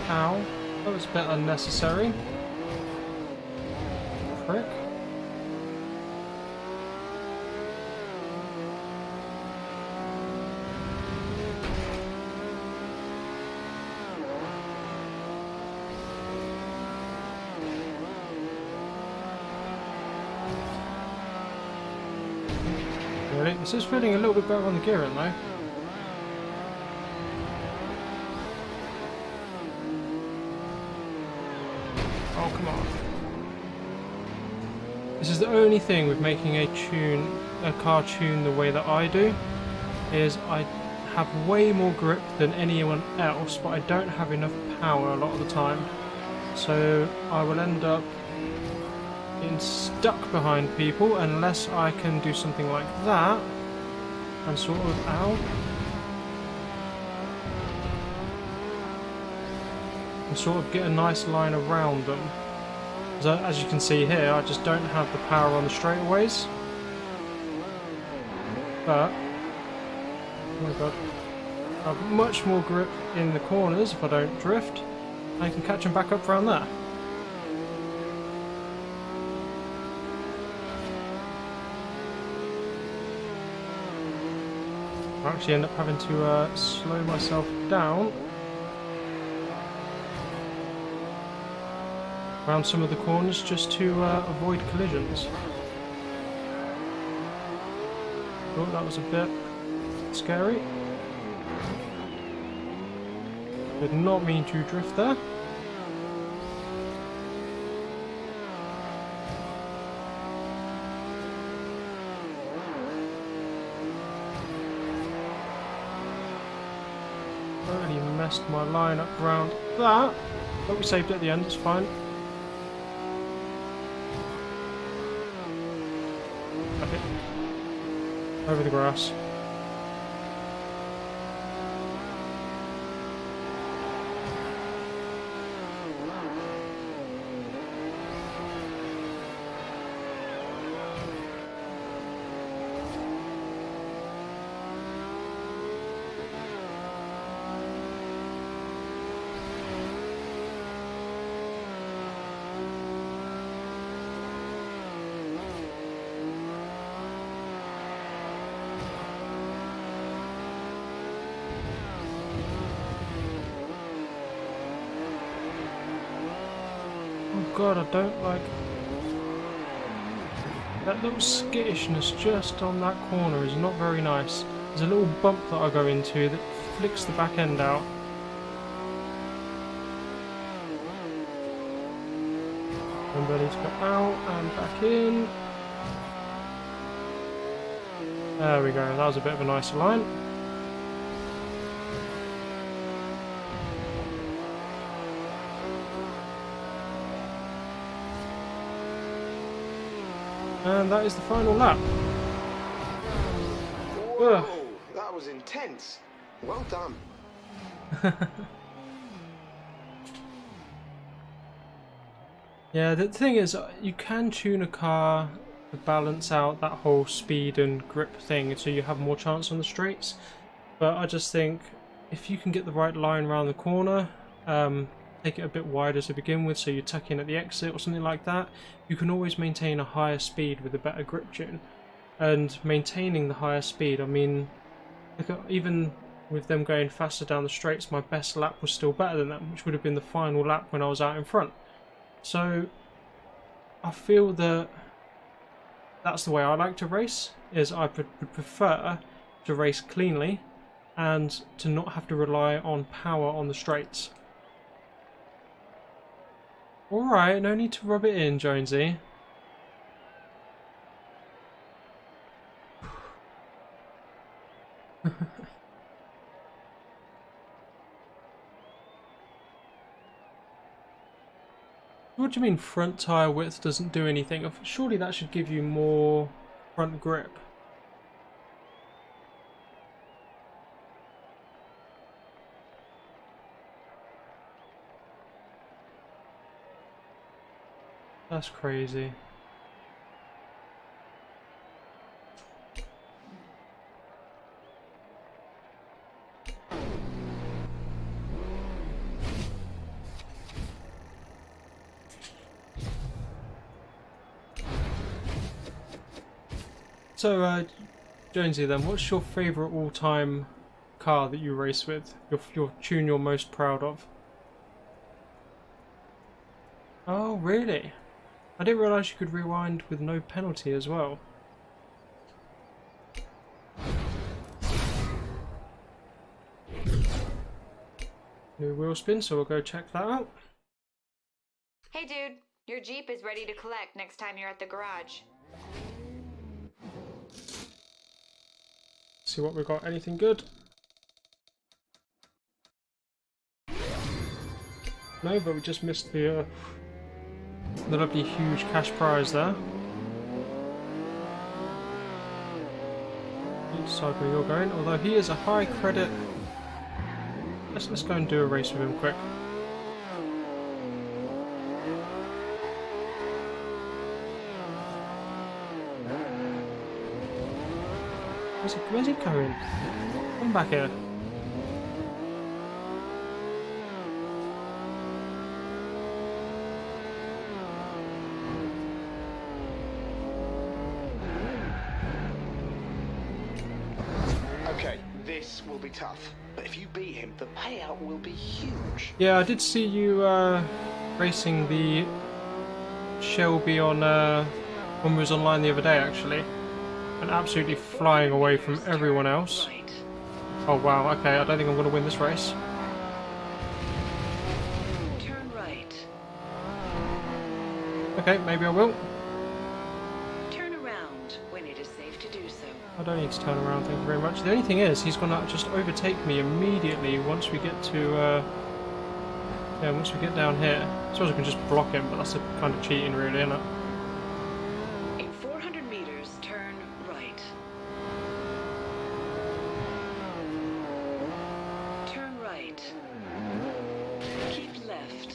Ow, that was a bit unnecessary. Prick. really. This is feeling a little bit better on the gearing though. Oh, come on. This is the only thing with making a car tune the way that I do, is I have way more grip than anyone else, but I don't have enough power a lot of the time. So I will end up getting stuck behind people unless I can do something like that and sort of, ow. And sort of get a nice line around them. So, as you can see here, I just don't have the power on the straightaways. But, oh my god, I have much more grip in the corners if I don't drift. I can catch them back up around there. I actually end up having to slow myself down around some of the corners just to avoid collisions. Oh, that was a bit scary. Did not mean to drift there. Really messed my line up around that, but we saved it at the end, it's fine. Okay. Over the grass. Oh god, I don't like that little skittishness just on that corner is not very nice. There's a little bump that I go into that flicks the back end out. I'm ready to go out and back in. There we go, that was a bit of a nicer line. And that is the final lap. Whoa, that was intense. Well done. Yeah, the thing is, you can tune a car to balance out that whole speed and grip thing so you have more chance on the straights. But I just think if you can get the right line around the corner, take it a bit wider to begin with so you tuck in at the exit or something like that, you can always maintain a higher speed with a better grip tune. And maintaining the higher speed, I mean, look at, even with them going faster down the straights, my best lap was still better than them, which would have been the final lap when I was out in front. So I feel that that's the way I like to race, is I would prefer to race cleanly and to not have to rely on power on the straights. Alright, no need to rub it in, Jonesy. What do you mean front tyre width doesn't do anything? Surely that should give you more front grip. That's crazy. So, Jonesy, then, what's your favourite all-time car that you race with? Your tune you're most proud of? Oh, really? I didn't realise you could rewind with no penalty as well. New wheel spin, so we'll go check that out. Hey dude, your Jeep is ready to collect next time you're at the garage. See what we've got. Anything good? No, but we just missed the lovely huge cash prize there. Each side where you're going, although he is a high credit. Let's go and do a race with him quick. Where's he going? Come back here. Okay, this will be tough, but if you beat him, the payout will be huge. Yeah, I did see you racing the Shelby on when we was online the other day, actually, and absolutely flying away from everyone else. Right. Oh wow, okay, I don't think I'm going to win this race. Turn right. Okay, maybe I will. Turn around when it is safe to do so. I don't need to turn around, thank you very much. The only thing is, he's going to just overtake me immediately once we get to, yeah, once we get down here. I suppose I can just block him, but that's a kind of cheating really, isn't it? In 400 meters, turn right. Turn right. Keep left.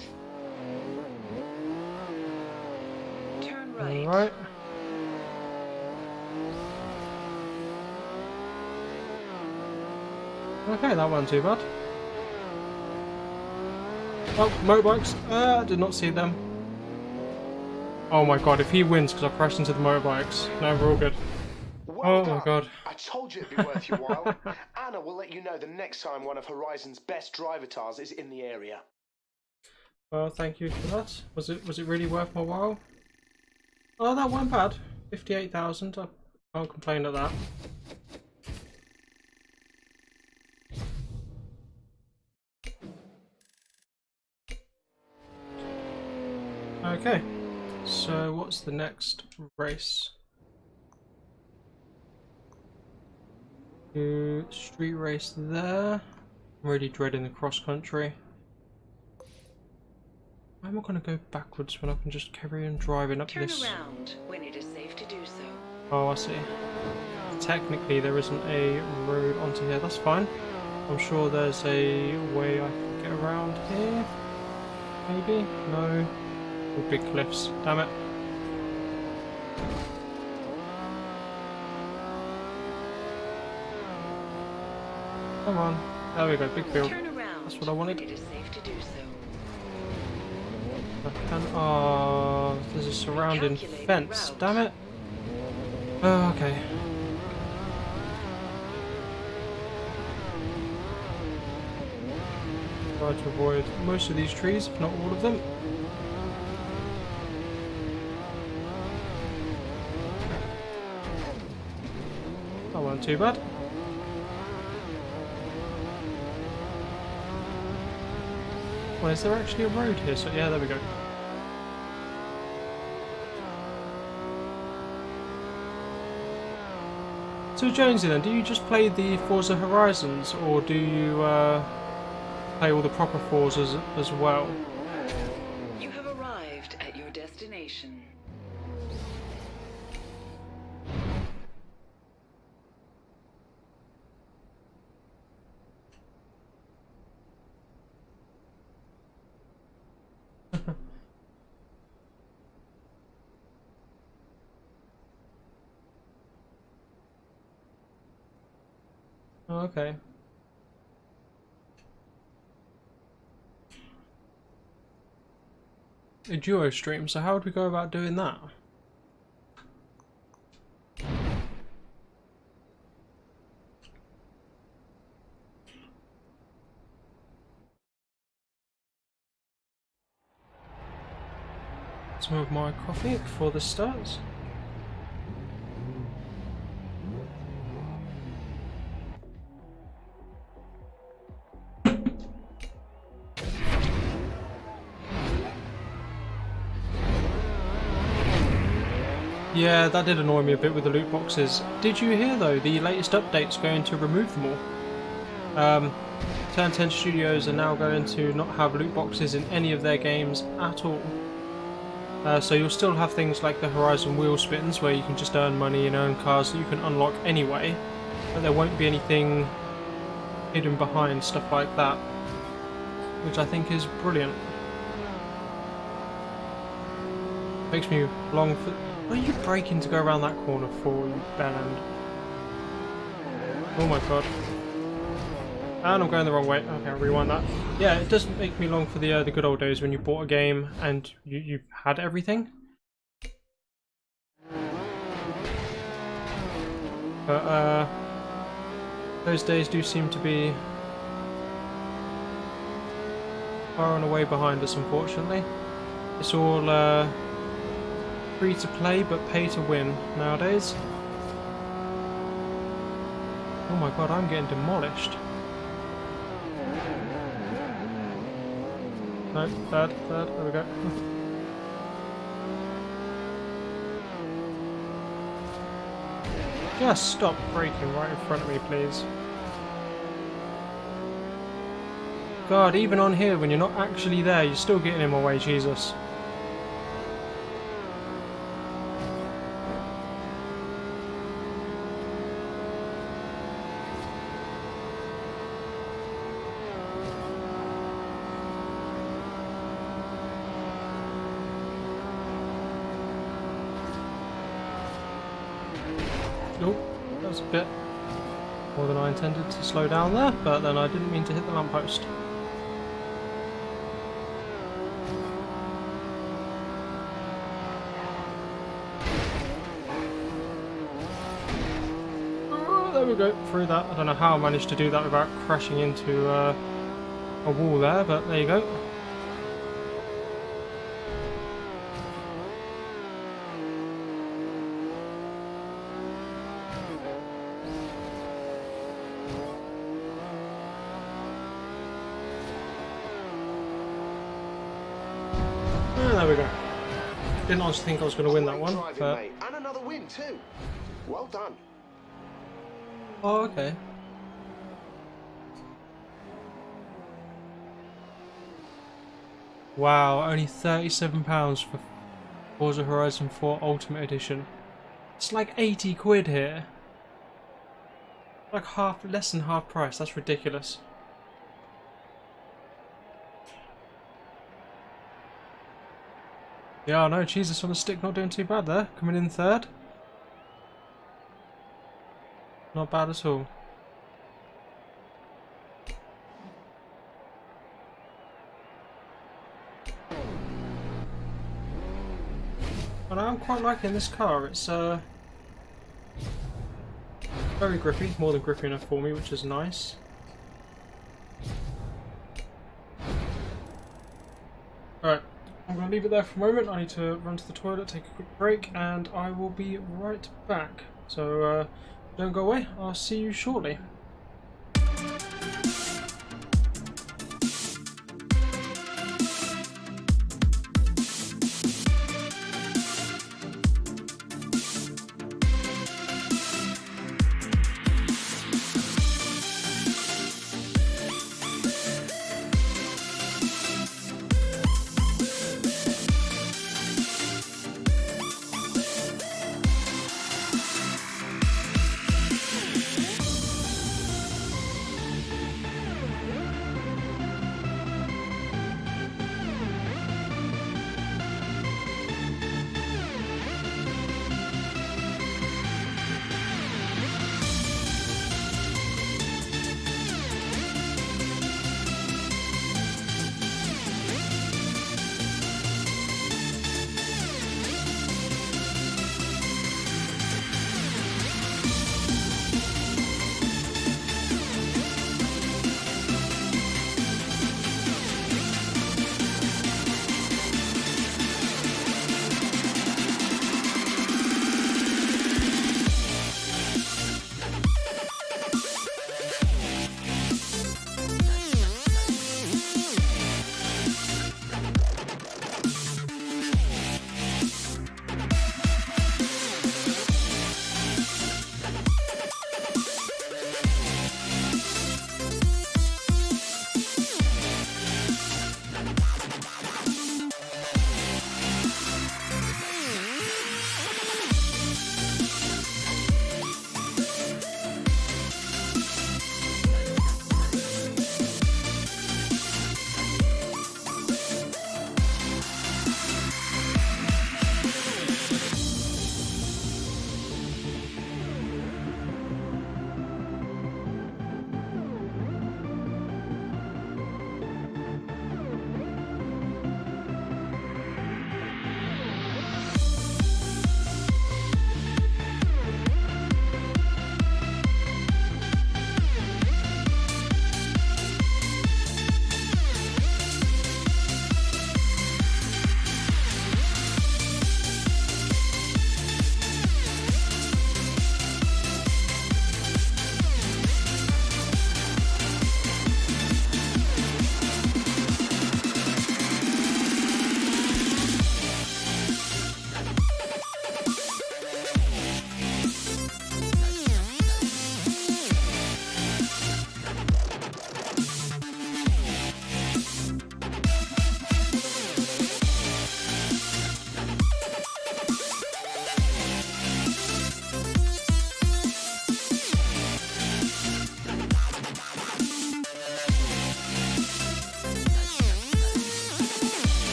Turn right. Alright. Okay, that wasn't too bad. Oh, motorbikes. I did not see them. Oh my god, if he wins because I pressed into the motorbikes. No, we're all good. Well Oh done. my god. I told you it'd be worth your while. Anna will let you know the next time one of Horizon's best driver tars is in the area. Well, thank you for that. Was it really worth my while? Oh, that wasn't bad. 58,000. I can't complain at that. Okay, so what's the next race? Do street race there. I'm really dreading the cross country. Why am I going to go backwards when I can just carry on driving up Turn this? around when it is safe to do so. Oh, I see. Technically, there isn't a road onto here. That's fine. I'm sure there's a way I can get around here. Maybe? No. Big cliffs. Damn it. Come on. There we go. Big field. Turn around. That's what I wanted. When it is safe to do so. I can. Oh, there's a surrounding Calculate fence. route. Damn it. Oh, okay. Try to avoid most of these trees, if not all of them. That wasn't too bad. Well, is there actually a road here? So yeah, there we go. So Jonesy, then, do you just play the Forza Horizons, or do you play all the proper Forzas as well? You have arrived at your destination. Oh, okay. A duo stream, so how would we go about doing that? Some of my coffee before this starts. Yeah, that did annoy me a bit with the loot boxes. Did you hear though, the latest update's going to remove them all? Turn 10 Studios are now going to not have loot boxes in any of their games at all. So you'll still have things like the Horizon wheel spins where you can just earn money and earn cars that you can unlock anyway, but there won't be anything hidden behind stuff like that, which I think is brilliant. Makes me long for... What are you braking to go around that corner for, you bellend? Oh my god. And I'm going the wrong way. Okay, I'll rewind that. Yeah, it does make me long for the good old days when you bought a game and you had everything. But those days do seem to be far and away behind us, unfortunately. It's all free to play but pay to win nowadays. Oh my god, I'm getting demolished. No, bad, there we go. Just stop braking right in front of me, please. God, even on here, when you're not actually there, you're still getting in my way, Jesus. Nope, that was a bit more than I intended to slow down there, but then I didn't mean to hit the lamppost. Oh, there we go, through that. I don't know how I managed to do that without crashing into a wall there, but there you go. There we go. Didn't honestly think I was going to win that one, but... Mate. And another win too. Well done. Oh, okay. Wow, only £37 for Forza Horizon 4 Ultimate Edition. It's like 80 quid here. Like less than half price, that's ridiculous. Yeah, I know, Jesus on a stick not doing too bad there. Coming in third. Not bad at all. And I'm quite liking this car. It's very grippy, more than grippy enough for me, which is nice. Alright. I'm going to leave it there for a moment. I need to run to the toilet, take a quick break, and I will be right back. So don't go away, I'll see you shortly.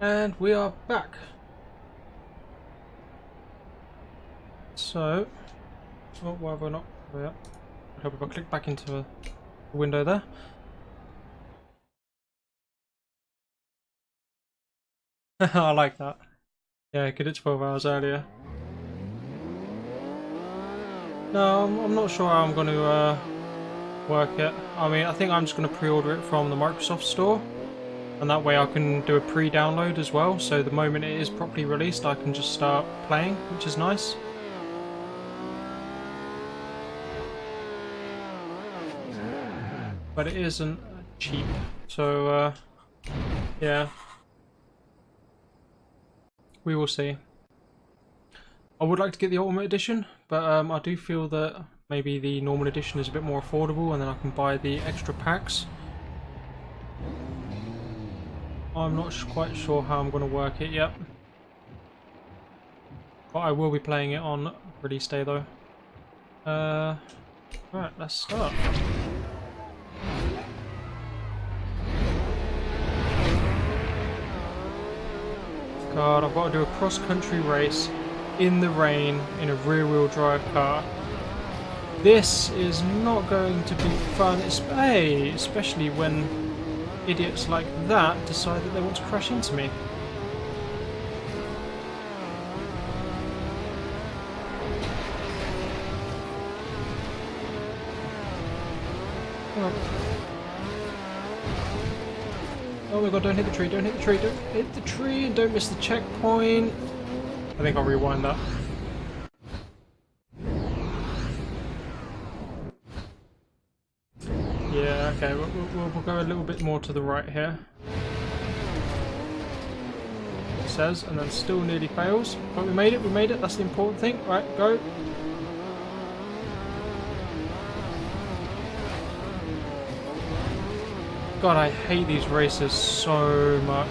And we are back. So, oh, why have I not? Oh, yeah. I hope if I click back into the window there. I like that. Yeah, get it 12 hours earlier. No, I'm not sure how I'm going to work it. I mean, I think I'm just going to pre-order it from the Microsoft Store. And that way I can do a pre-download as well, so the moment it is properly released I can just start playing, which is nice. But it isn't cheap, so yeah, we will see. I would like to get the Ultimate Edition, but I do feel that maybe the normal edition is a bit more affordable and then I can buy the extra packs. I'm not quite sure how I'm going to work it yet. But I will be playing it on release day though. Right, let's start. God, I've got to do a cross-country race in the rain in a rear-wheel drive car. This is not going to be fun, especially when idiots like that decide that they want to crash into me. Oh my god, don't hit the tree, don't hit the tree, don't hit the tree, and don't miss the checkpoint. I think I'll rewind that. Yeah, okay, we'll go a little bit more to the right here. It says, and then still nearly fails. But we made it, that's the important thing. Right, go. God, I hate these races so much.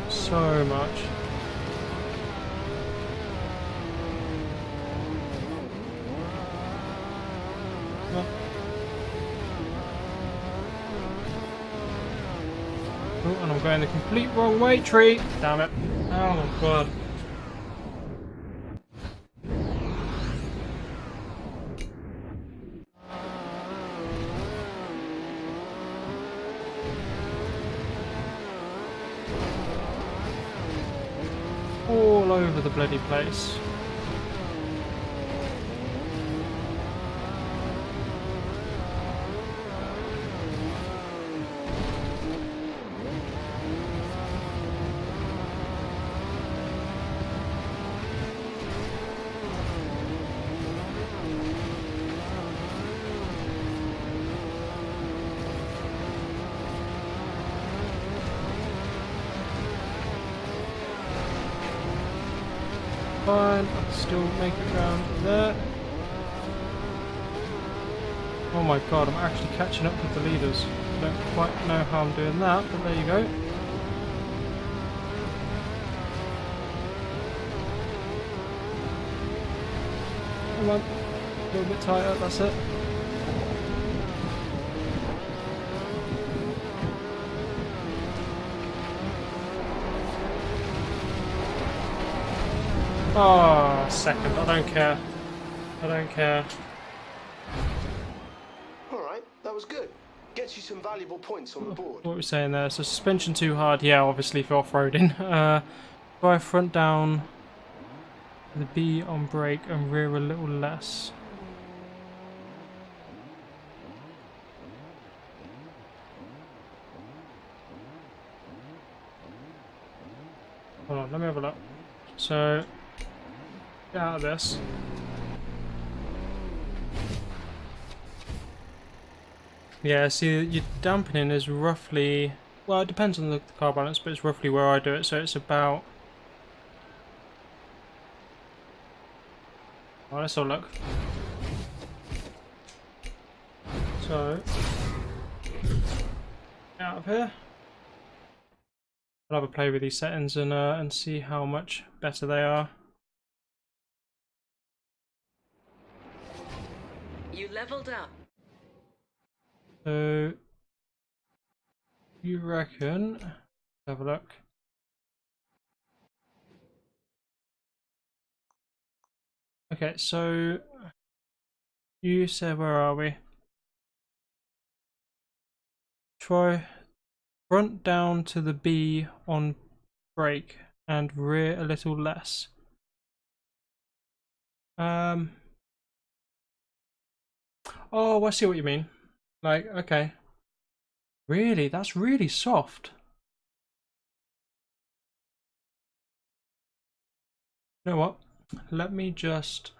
So much. Oh. Oh, and I'm going the complete wrong way, tree. Damn it. Oh my god. All over the bloody place. Fine, I can still make it round there. Oh my god, I'm actually catching up with the leaders. I don't quite know how I'm doing that, but there you go. Come on, a little bit tighter, that's it. Oh, second, I don't care. I don't care. Alright, that was good. Gets you some valuable points on the board. What were we saying there? So suspension too hard, yeah, obviously for off-roading. Try front down, the B on brake and rear a little less. Hold on, let me have a look. So, get out of this. Yeah, see, your dampening is roughly, well, it depends on the car balance, but it's roughly where I do it, so it's about, oh, let's have a look. So, get out of here. I'll have a play with these settings and see how much better they are. You leveled up. So, You reckon? Let's have a look. Okay, so you said, where are we? Try front down to the B on brake and rear a little less. Oh, I see what you mean. Like, okay. Really? That's really soft. You know what? Let me just...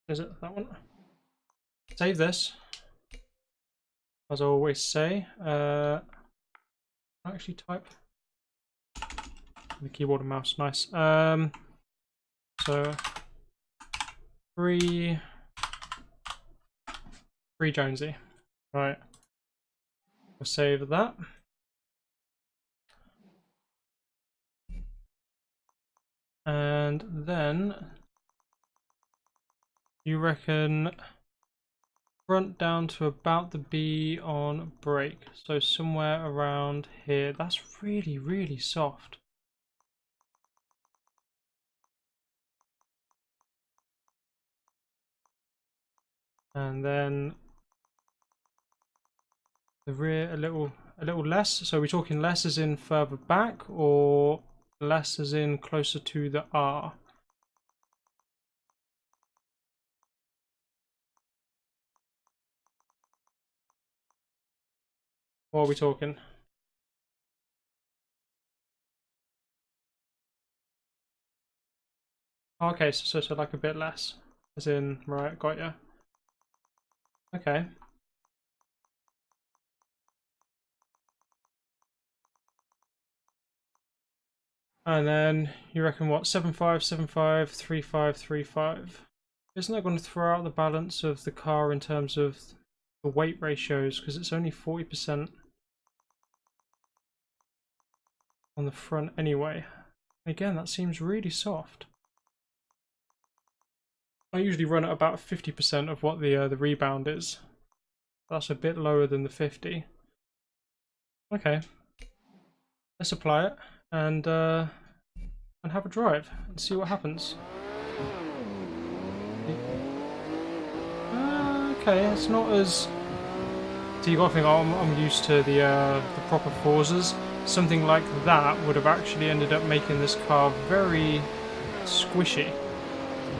Is it that one? Save this. As I always say. Actually type. The keyboard and mouse, nice. So... Free Jonesy. Right. We'll save that. And then you reckon front down to about the B on brake. So somewhere around here. That's really, really soft. And then the rear a little less. So we're talking less as in further back or less as in closer to the R? What are we talking? Okay, so like a bit less. As in, right, got ya. Okay. And then you reckon what? 7.5, 7.5, 3.5, 3.5. Isn't that going to throw out the balance of the car in terms of the weight ratios? Because it's only 40% on the front anyway. Again, that seems really soft. I usually run at about 50% of what the rebound is. That's a bit lower than the 50. Okay, let's apply it and have a drive and see what happens. Okay, it's not as. So you got to think, oh, I'm used to the proper Forzas. Something like that would have actually ended up making this car very squishy.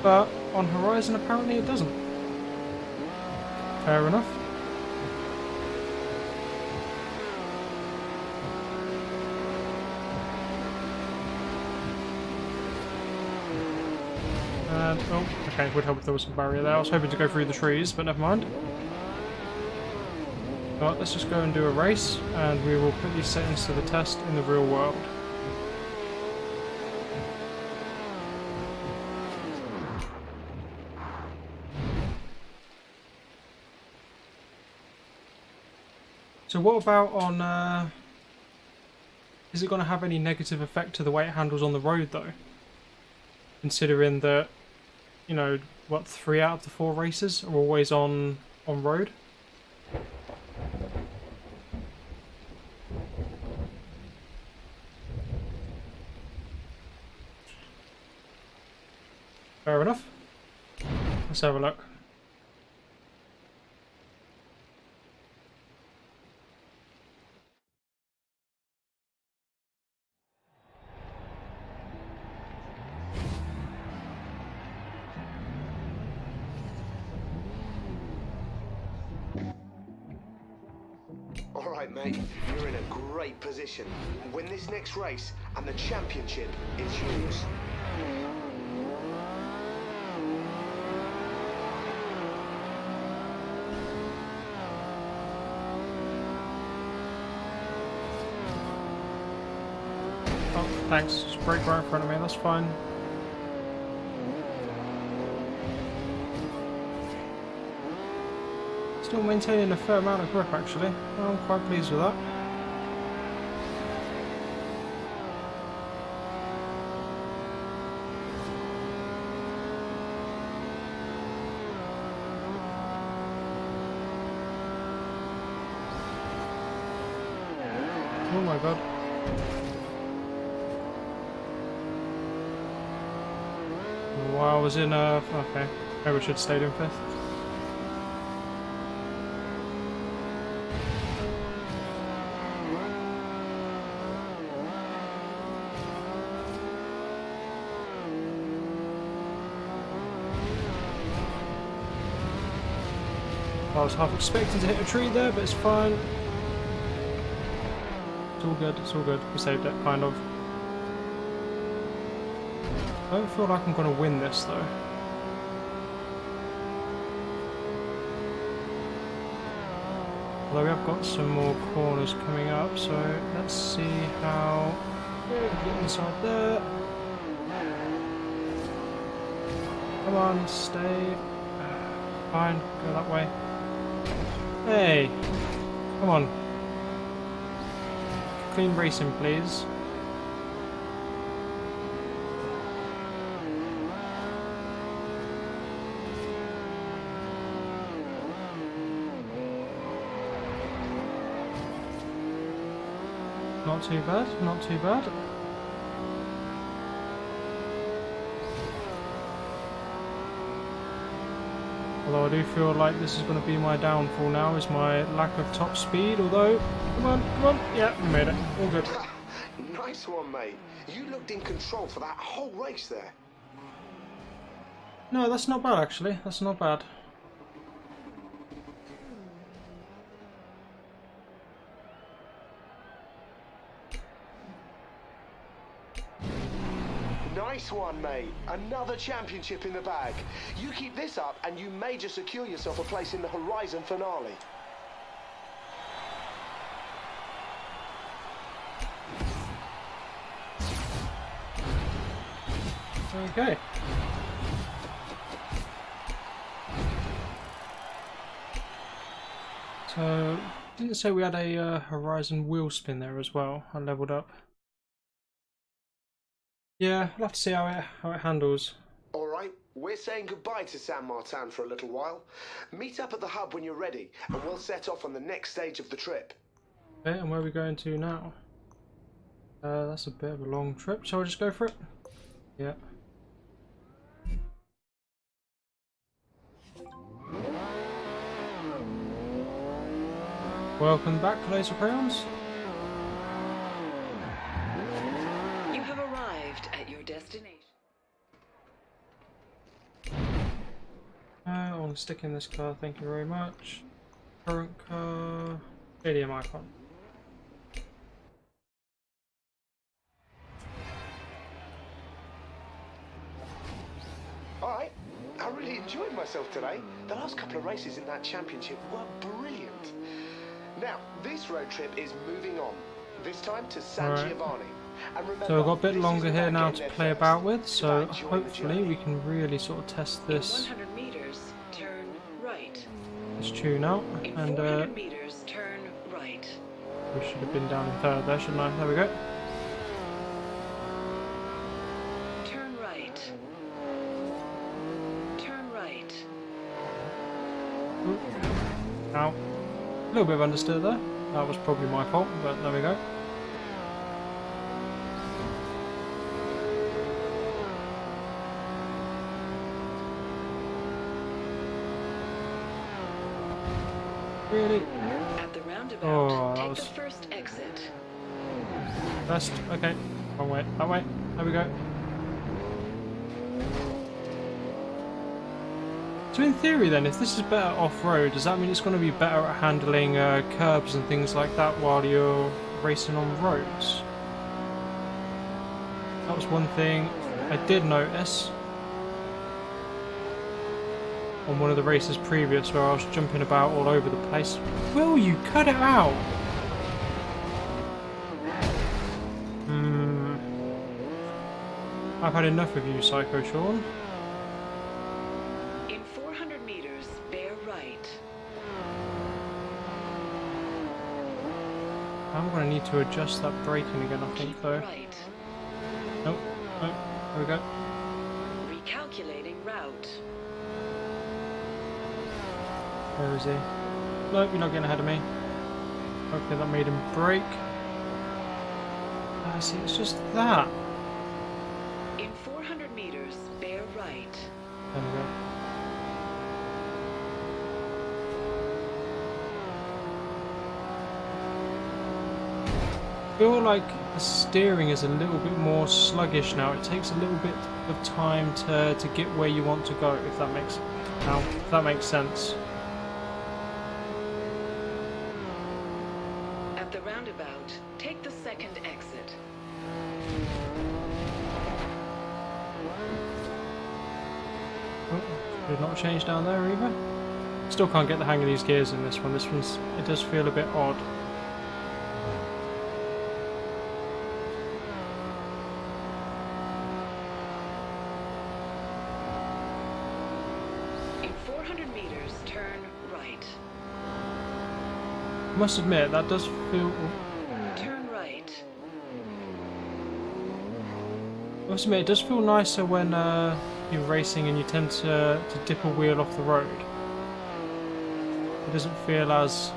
But on Horizon, apparently it doesn't. Fair enough. And, oh, okay, would help if there was a barrier there. I was hoping to go through the trees, but never mind. Right, let's just go and do a race, and we will put these settings to the test in the real world. So what about on, is it going to have any negative effect to the way it handles on the road though? Considering that, you know, what, 3 out of the 4 races are always on road? Fair enough. Let's have a look. All right, mate, you're in a great position. Win this next race, and the championship is yours. Oh, thanks. Just brake right in front of me, that's fine. Still maintaining a fair amount of grip actually. I'm quite pleased with that. my god. While I was in okay. Maybe I should have stayed in 5th. I was half expecting to hit a tree there, but it's fine. It's all good, it's all good. We saved it, kind of. I don't feel like I'm going to win this, though. Although we have got some more corners coming up, so let's see how... Get inside there. Come on, stay. Fine, go that way. Hey! Come on. Clean racing, please. Not too bad, not too bad. Although I do feel like this is going to be my downfall now, is my lack of top speed, although... Come on, yeah, we made it. All good. Nice one, mate. You looked in control for that whole race there. No, that's not bad, actually. That's not bad. Nice one, mate. Another championship in the bag. You keep this up and you may just secure yourself a place in the Horizon finale. Okay. So, didn't say we had a Horizon wheel spin there as well. I leveled up. Yeah, I'll have to see how it handles. All right, we're saying goodbye to San Martin for a little while. Meet up at the hub when you're ready, and we'll set off on the next stage of the trip. Okay, and where are we going to now? That's a bit of a long trip. Shall I just go for it? Yeah. Welcome back, Laser Crowns. You have arrived at your destination. I want to stick in this car, thank you very much. Current car, stadium icon. All right, I really enjoyed myself today. The last couple of races in that championship were brilliant. Now, this road trip is moving on. This time to San Giovanni. And remember, so we've got a bit longer here now to play about with, so hopefully we can really sort of test this. In 100 meters, turn right. This tune out, In and 400 meters, turn right. we should have been down in 3rd there, shouldn't I? There we go. Turn right. Turn right. Ooh. Ow. A little bit of understeer there. That was probably my fault, but there we go. Really? At the roundabout, Oh, that take was... the first exit. Best. Okay. Wrong way. That way. There we go. So in theory then, if this is better off-road, does that mean it's going to be better at handling curbs and things like that while you're racing on roads? That was one thing I did notice on one of the races previous where I was jumping about all over the place. Will you cut it out? I've had enough of you, Psycho Sean. In 400 meters, bear right. I'm going to need to adjust that braking again, I think, Keep though. right. Nope. Nope. There we go. Recalculating route. Where is he? Nope, you're not getting ahead of me. Hopefully that made him brake. I see, it's just that. In 400 meters, bear right. There we go. I feel like the steering is a little bit more sluggish now. It takes a little bit of time to get where you want to go, if that makes sense. At the roundabout, take the second exit. Oh, did not change down there either. Still can't get the hang of these gears in this one. It does feel a bit odd. In 400 meters, turn right. I must admit, that does feel... Turn right. I must admit, it does feel nicer when you're racing and you tend to dip a wheel off the road. It doesn't feel as...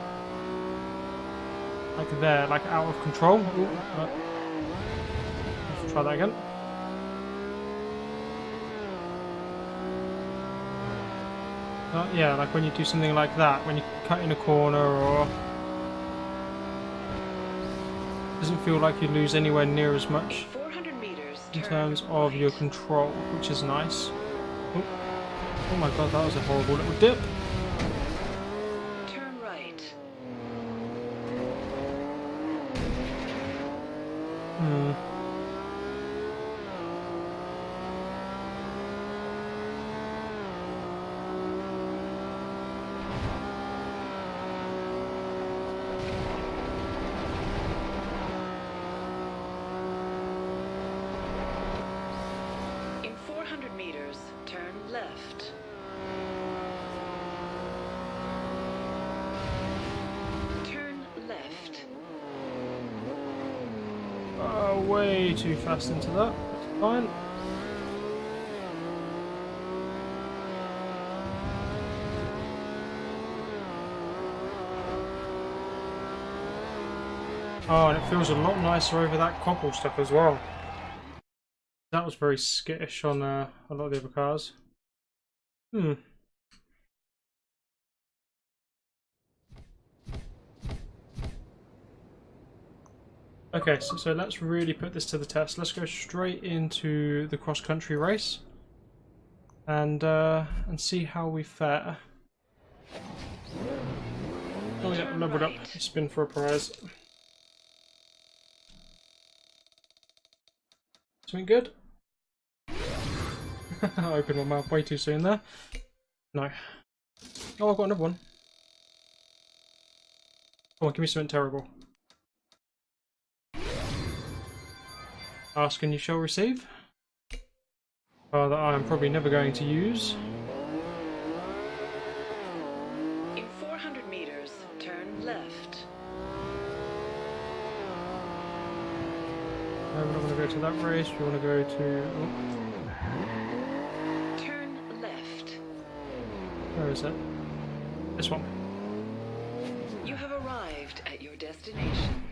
like out of control. Ooh, let's try that again. Yeah, like when you do something like that, when you cut in a corner, or it doesn't feel like you lose anywhere near as much 400 meters, in terms of your control, which is nice. Oh my god, that was a horrible little dip. Turn right. In 400 meters, turn left. Turn left. Oh, way too fast into that. It's fine. Oh, and it feels a lot nicer over that cobble stuff as well. That was very skittish on a lot of the other cars. Okay, so let's really put this to the test. Let's go straight into the cross-country race and see how we fare. Oh yeah, leveled up. Spin for a prize. Something good? I opened my mouth way too soon there. No. Oh, I've got another one. Come on, give me something terrible. Ask and you shall receive. That I am probably never going to use. In 400 meters, turn left. No, we're not going to go to that race. We want to go to... Oh. Turn left. Where is it? This one. You have arrived at your destination.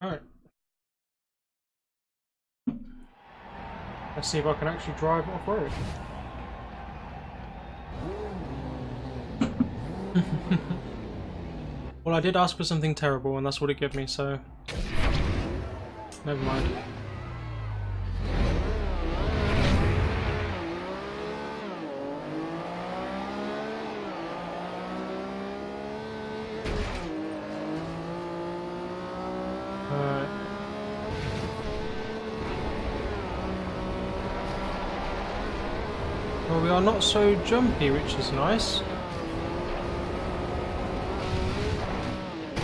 Alright. Let's see if I can actually drive off-road. Well, I did ask for something terrible and that's what it gave me, so... never mind. Well, we are not so jumpy, which is nice.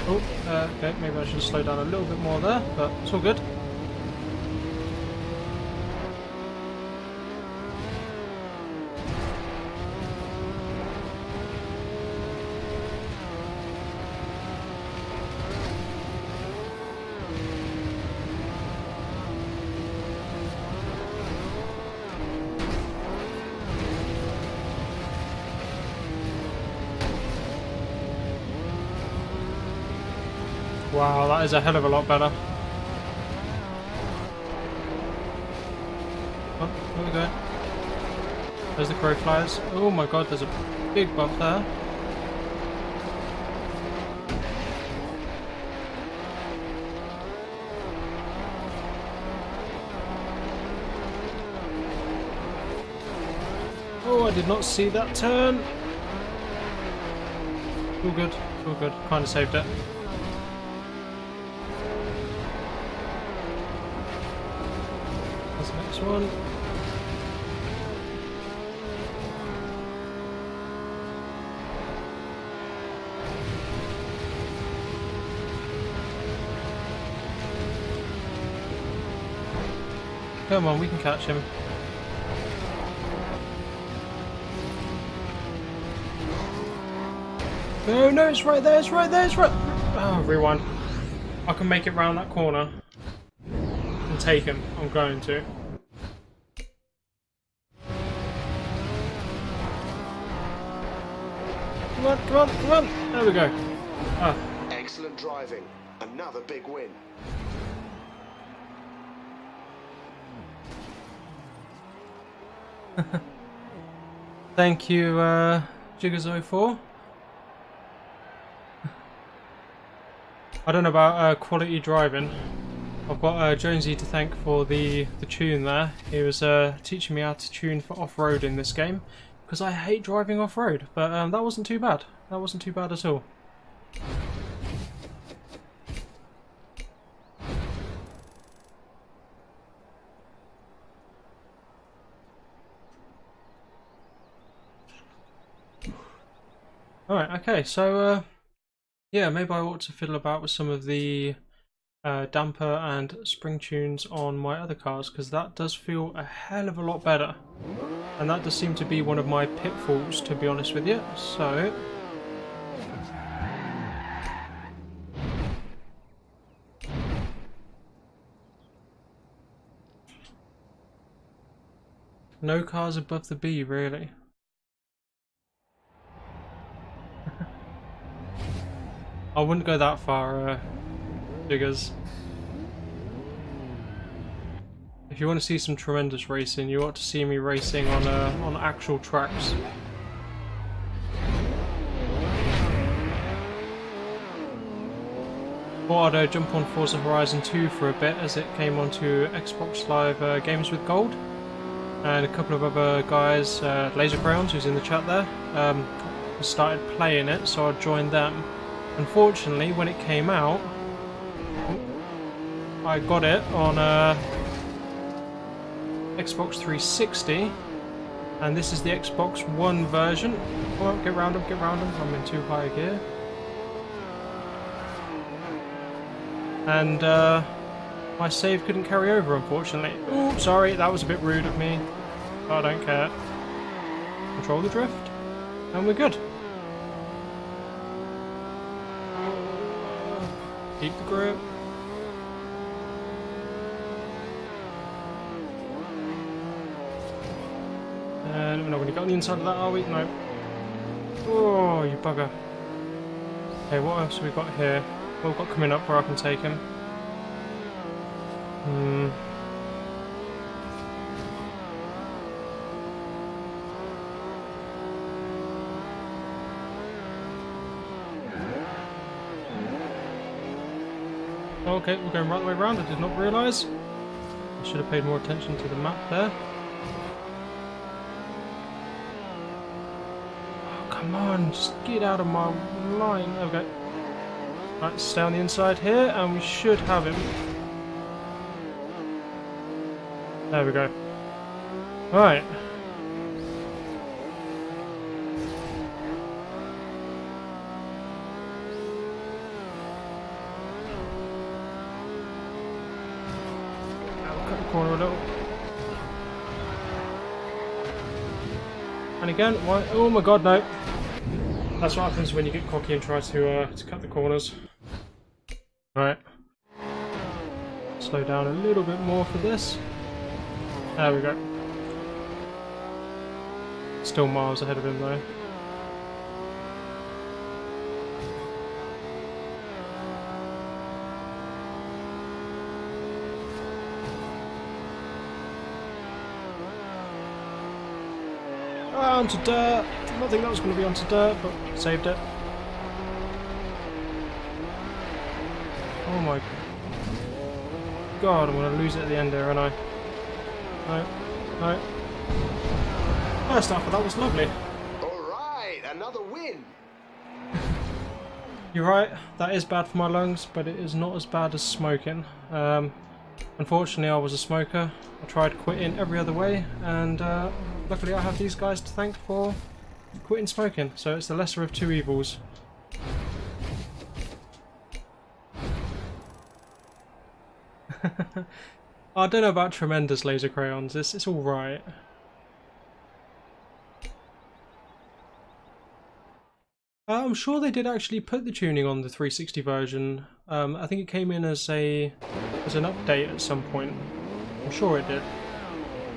Oh, okay, maybe I should slow down a little bit more there, but it's all good. Wow, that is a hell of a lot better. Oh, there we go. There's the crow flies. Oh my god, there's a big bump there. Oh, I did not see that turn. All good, all good. Kind of saved it. That's the next one. Come on, we can catch him. No, no, it's right there, it's right there, it's right... Oh, rewind. I can make it round that corner and take him. I'm going to. Come on, come on, come on. There we go. Ah. Excellent driving. Another big win. Thank you, Jiggazo4. I don't know about quality driving. I've got Jonesy to thank for the tune there. He was teaching me how to tune for off-road in this game, because I hate driving off-road, but that wasn't too bad. That wasn't too bad at all. Alright, okay, so yeah, maybe I ought to fiddle about with some of the damper and spring tunes on my other cars, because that does feel a hell of a lot better. And that does seem to be one of my pitfalls, to be honest with you, so... No cars above the B, really. I wouldn't go that far, Jiggers. If you want to see some tremendous racing, you ought to see me racing on actual tracks. Thought I'd jump on Forza Horizon 2 for a bit, as it came onto Xbox Live Games with Gold, and a couple of other guys, Laser Crayons, who's in the chat there, started playing it, so I joined them. Unfortunately, when it came out, I got it on Xbox 360, and this is the Xbox One version. Come on, get round him, get round him. I'm in too high gear. And my save couldn't carry over, unfortunately. Ooh, sorry, that was a bit rude of me. I don't care. Control the drift, and we're good. Keep the grip. And we're not going to get on the inside of that, are we? No. Oh, you bugger. Okay, what else have we got here? What we've got coming up where I can take him? Okay, we're going right the way around. I did not realise. I should have paid more attention to the map there. Oh, come on, just get out of my line. Okay. Right, stay on the inside here, and we should have him. There we go. Right. Corner a little. And again, why? Oh my god, no. That's what happens when you get cocky and try to cut the corners. Right. Slow down a little bit more for this. There we go. Still miles ahead of him though. Ah, onto dirt. I don't think that was going to be onto dirt, but saved it. Oh my god, I'm going to lose it at the end there, aren't I? No, no. First half of that was lovely. Alright, another win. You're right, that is bad for my lungs, but it is not as bad as smoking. Unfortunately, I was a smoker. I tried quitting every other way, and luckily I have these guys to thank for quitting smoking, so it's the lesser of two evils. I don't know about tremendous laser crayons, it's alright. I'm sure they did actually put the tuning on the 360 version. I think it came in as an update at some point. I'm sure it did.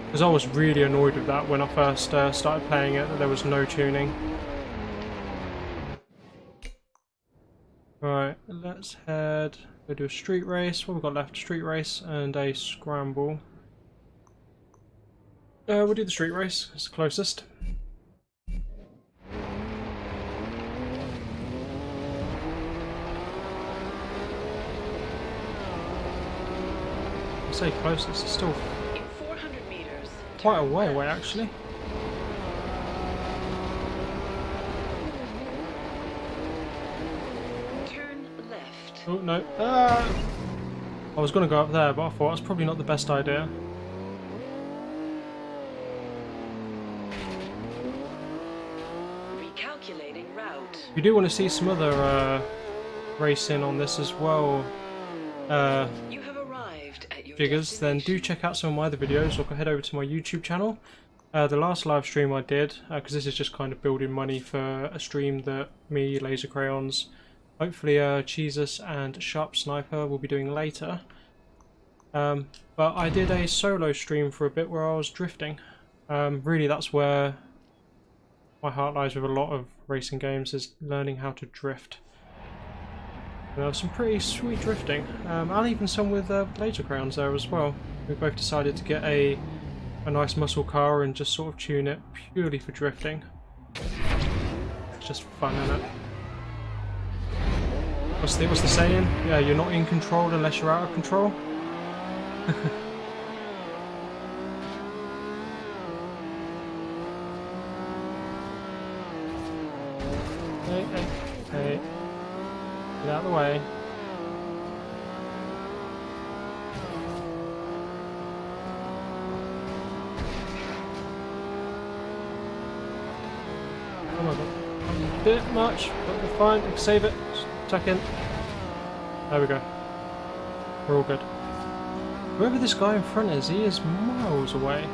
Because I was really annoyed with that when I first started playing it, that there was no tuning. Right, let's head. We'll do a street race. What have we got left? Street race and a scramble. We'll do the street race. It's the closest. I say closest. It's still In 400 meters, quite a way away, actually. turn left. Oh no! I was going to go up there, but I thought that's probably not the best idea. Recalculating route. If you do want to see some other racing on this as well, You have arrived at your figures, then do check out some of my other videos, or head over to my YouTube channel. The last live stream I did, because this is just kind of building money for a stream that me, Laser Crayons, hopefully Cheesus and Sharp Sniper will be doing later. But I did a solo stream for a bit where I was drifting. Really that's where my heart lies with a lot of racing games, is learning how to drift. And there was some pretty sweet drifting, and even some with laser crayons there as well. We both decided to get a nice muscle car and just sort of tune it purely for drifting. It's just fun, isn't it? What's the saying? Yeah, you're not in control unless you're out of control. Hey. Get out of the way. Oh my god. A bit much, but we're fine. We can save it. Just tuck in. There we go. We're all good. Whoever this guy in front is, he is miles away.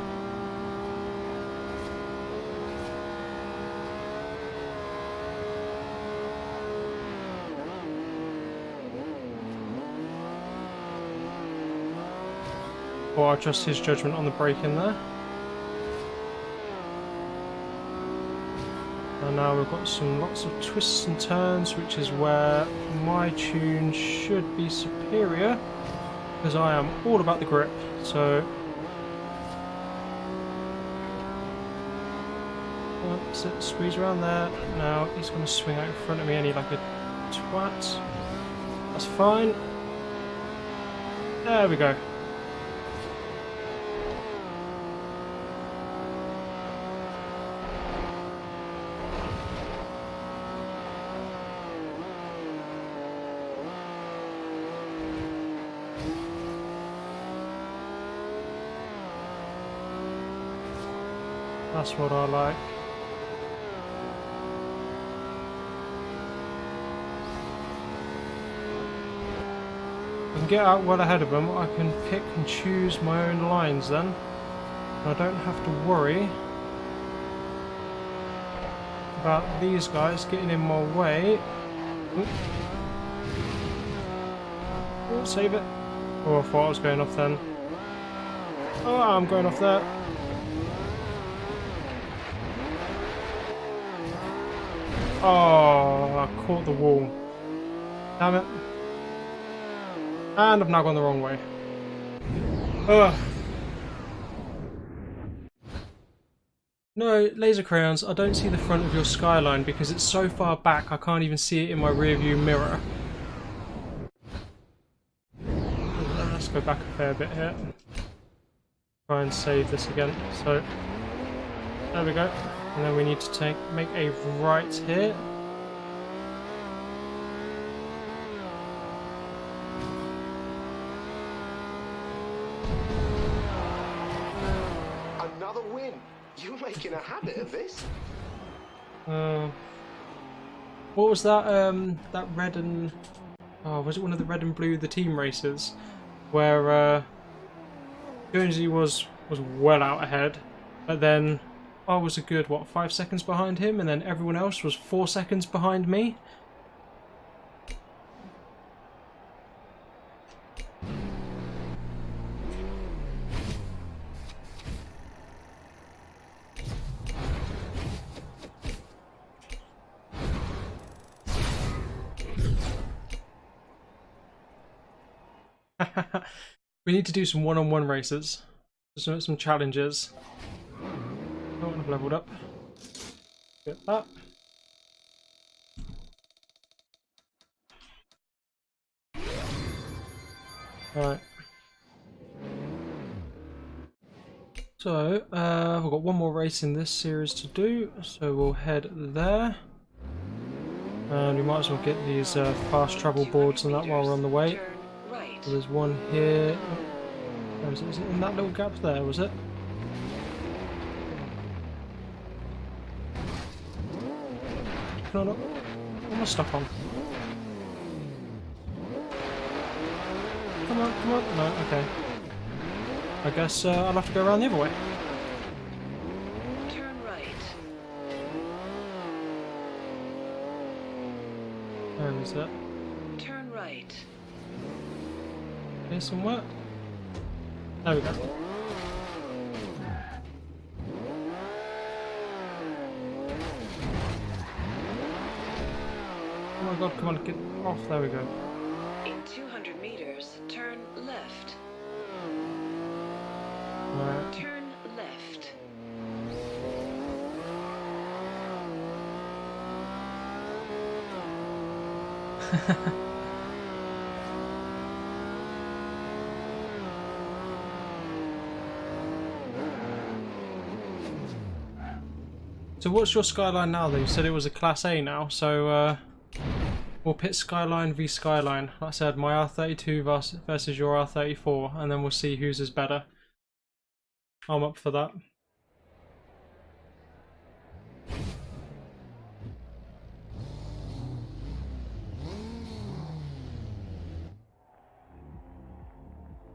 Or I trust his judgment on the brake in there. And now we've got lots of twists and turns, which is where my tune should be superior, because I am all about the grip. So squeeze around there. Now he's going to swing out in front of me, any like a twat. That's fine. There we go. That's what I like. I can get out well ahead of them. I can pick and choose my own lines then. I don't have to worry about these guys getting in my way. Oh, save it. Oh, I thought I was going off then. Oh, I'm going off there. Oh, I caught the wall. Damn it. And I've now gone the wrong way. Ugh. No, laser crayons, I don't see the front of your skyline because it's so far back I can't even see it in my rear view mirror. Let's go back a fair bit here. Try and save this again. So, there we go. And then we need to make a right here. Another win. You're making a habit of this. What was that? That red and was it one of the red and blue the team races, where Jonesy was well out ahead, but then I was a good 5 seconds behind him, and then everyone else was 4 seconds behind me. We need to do some one-on-one races, some challenges. Oh, I've leveled up. Get that. Right. So, we've got one more race in this series to do, so we'll head there. And we might as well get these fast travel boards and that while we're on the way. So there's one here. Oh, is it in that little gap there, was it? No, no. What am I stuck on? Come on, come on. No, okay. I guess I'll have to go around the other way. Turn right. Where is it? Turn right. Here somewhere? There we go. Oh my god, come on, get off. There we go. In 200 meters, turn left. Right. Turn left. So what's your Skyline now though? You said it was a Class A now, so we'll pit Skyline v Skyline. Like I said, my R32 versus your R34, and then we'll see whose is better. I'm up for that.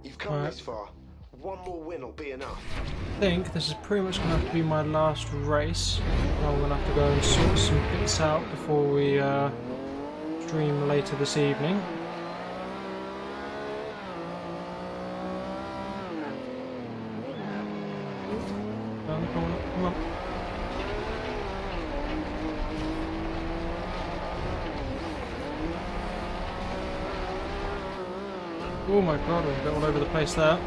You've come this far. One more win will be enough. I think this is pretty much going to have to be my last race. I'm going to have to go and sort some bits out before we stream later this evening. Down the corner, come on. Oh my god, we've got all over the place there.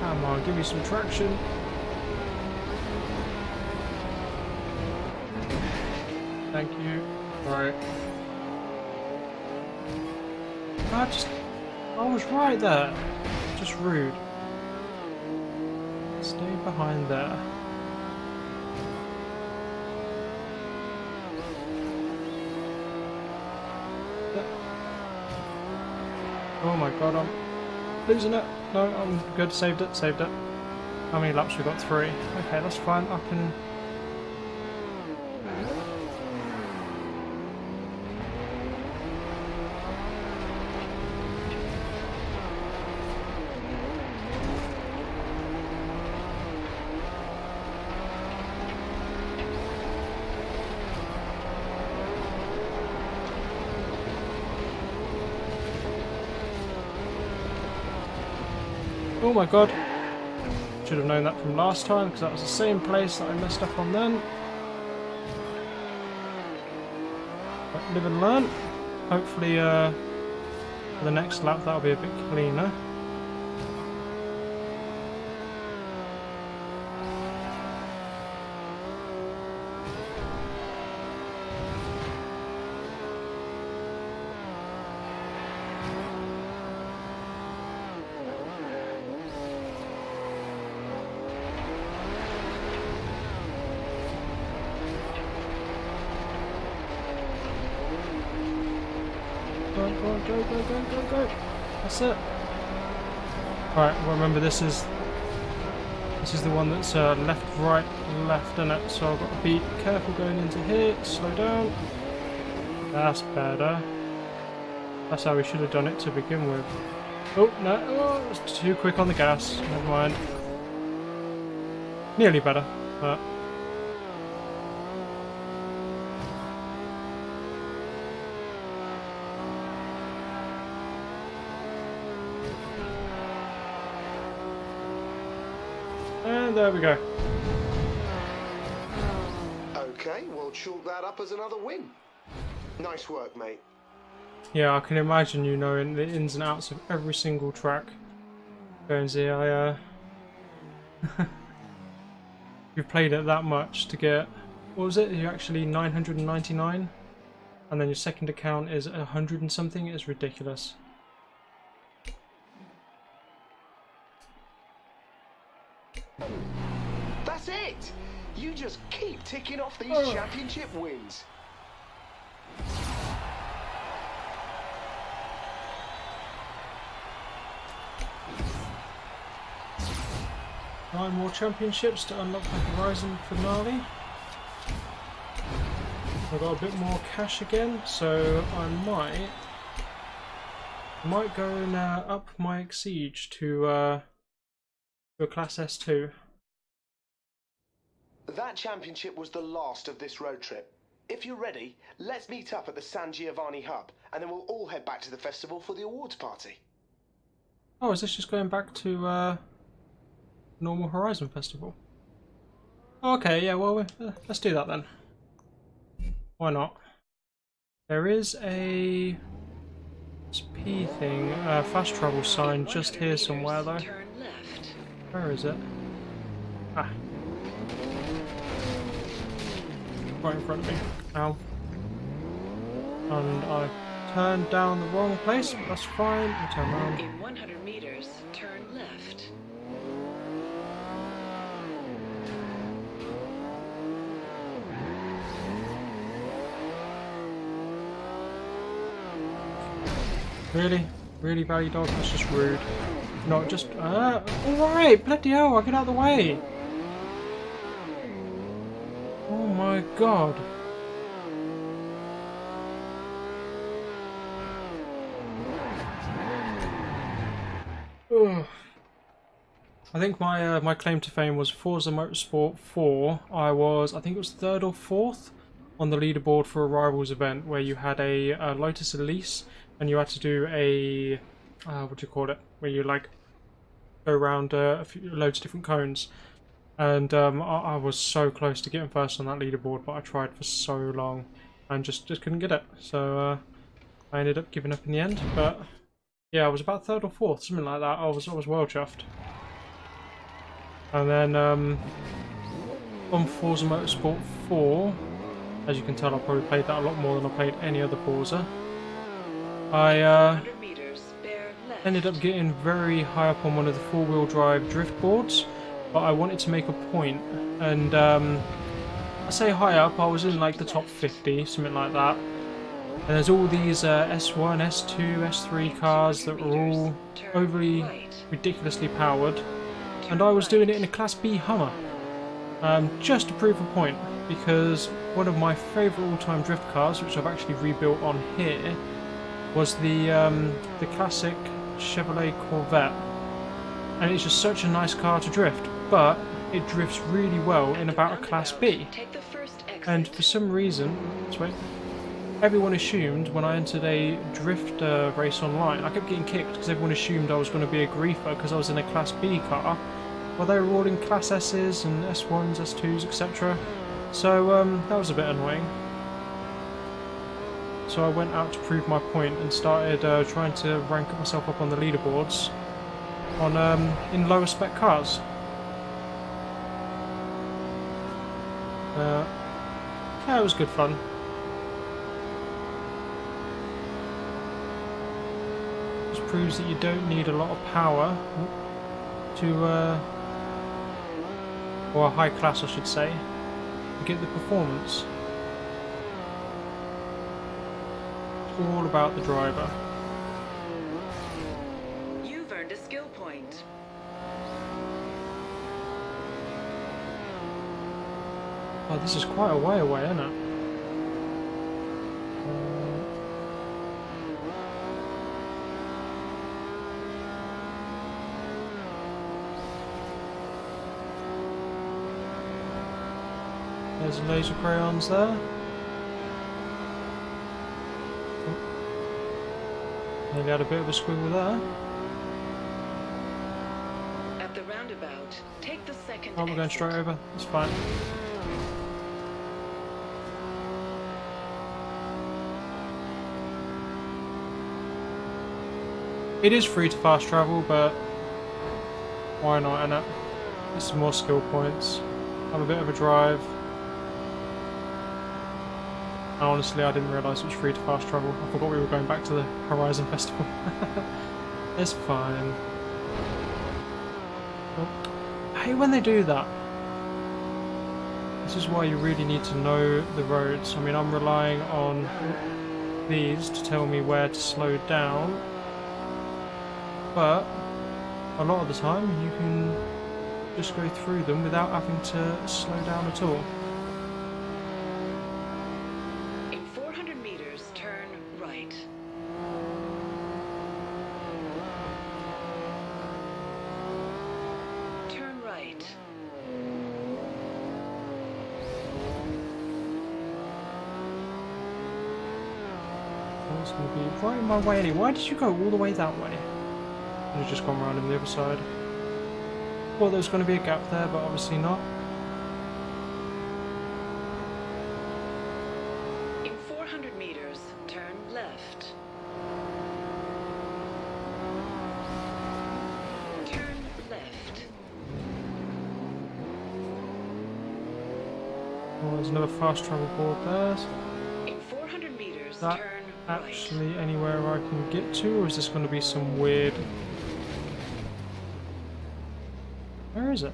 Come on, give me some traction. Thank you. Right. I was right there. Just rude. Stay behind there. Oh my god, I'm losing it. No, I'm good. Saved it, saved it. How many laps we got? 3. Okay, that's fine. I can... Oh my god. Should have known that from last time, because that was the same place that I messed up on then. But live and learn. Hopefully for the next lap that'll be a bit cleaner. Go. That's it. Alright, well remember this is the one that's left, right, left, isn't it? So I've got to be careful going into here, slow down. That's better. That's how we should have done it to begin with. Oh, no, oh, it's too quick on the gas. Never mind. Nearly better, but... And there we go. Okay, we'll chalk that up as another win. Nice work, mate. Yeah, I can imagine you knowing the ins and outs of every single track. Jonesy, you've played it that much to get, what was it? You're actually 999, and then your second account is 100 and something. It's ridiculous. That's it! You just keep ticking off these championship wins. 9 more championships to unlock the Horizon finale. I've got a bit more cash again, so I might go and up my Exige to a Class S2. That championship was the last of this road trip. If you're ready, let's meet up at the San Giovanni hub, and then we'll all head back to the festival for the awards party. Oh, is this just going back to normal Horizon Festival? Okay, yeah, well, let's do that then. Why not? There is a SP thing, fast travel sign just here somewhere though. Where is it? Ah. Right in front of me. Ow. And I turned down the wrong place, but that's fine. I'll turn around. In 100 meters, turn left. Really? Really, Valley Dog? That's just rude. No, just... alright! Bloody hell, I'll get out of the way! Oh my god. Ugh. I think my claim to fame was Forza Motorsport 4. I think it was 3rd or 4th on the leaderboard for a Rivals event where you had a Lotus Elise and you had to do a what do you call it? Where you like go around loads of different cones. And I was so close to getting first on that leaderboard, but I tried for so long and just couldn't get it. So I ended up giving up in the end. But yeah, I was about 3rd or 4th, something like that. I was well chuffed. And then on Forza Motorsport 4, as you can tell, I probably played that a lot more than I played any other Forza. I ended up getting very high up on one of the 4-wheel drive drift boards, but I wanted to make a point, and I say high up, I was in like the top 50, something like that. And there's all these S1, S2, S3 cars that were all overly ridiculously powered, and I was doing it in a Class B Hummer, just to prove a point, because one of my favourite all-time drift cars, which I've actually rebuilt on here, was the classic Chevrolet Corvette, and it's just such a nice car to drift, but it drifts really well in about a Class B. And for some reason, everyone assumed when I entered a drift race online, I kept getting kicked because everyone assumed I was going to be a griefer because I was in a Class B car, well they were all in Class S's and S1s, S2s, etc. So that was a bit annoying. So I went out to prove my point and started trying to rank myself up on the leaderboards on in lower spec cars. Yeah, it was good fun. Just proves that you don't need a lot of power to, or a high class I should say, to get the performance. It's all about the driver. skill point. Oh, this is quite a way away, isn't it? There's laser crayons there. Nearly had a bit of a squiggle there. At the roundabout, take the second Oh, we're going exit. straight over. It's fine. It is free to fast travel, but why not, innit? Get some more skill points. Have a bit of a drive. And honestly, I didn't realise it was free to fast travel. I forgot we were going back to the Horizon Festival. It's fine. Oh. I hate when they do that. This is why you really need to know the roads. I mean, I'm relying on these to tell me where to slow down. But a lot of the time you can just go through them without having to slow down at all. In 400 meters, turn right. Turn right. That's going to be right in my way anyway. Why did you go all the way that way? You've just gone around on the other side. Well, there was going to be a gap there, but obviously not. In 400 meters, turn left. Turn left. Oh, there's another fast travel board there. In 400 meters, Is that turn actually anywhere I can get to, or is this going to be some weird... Where is it?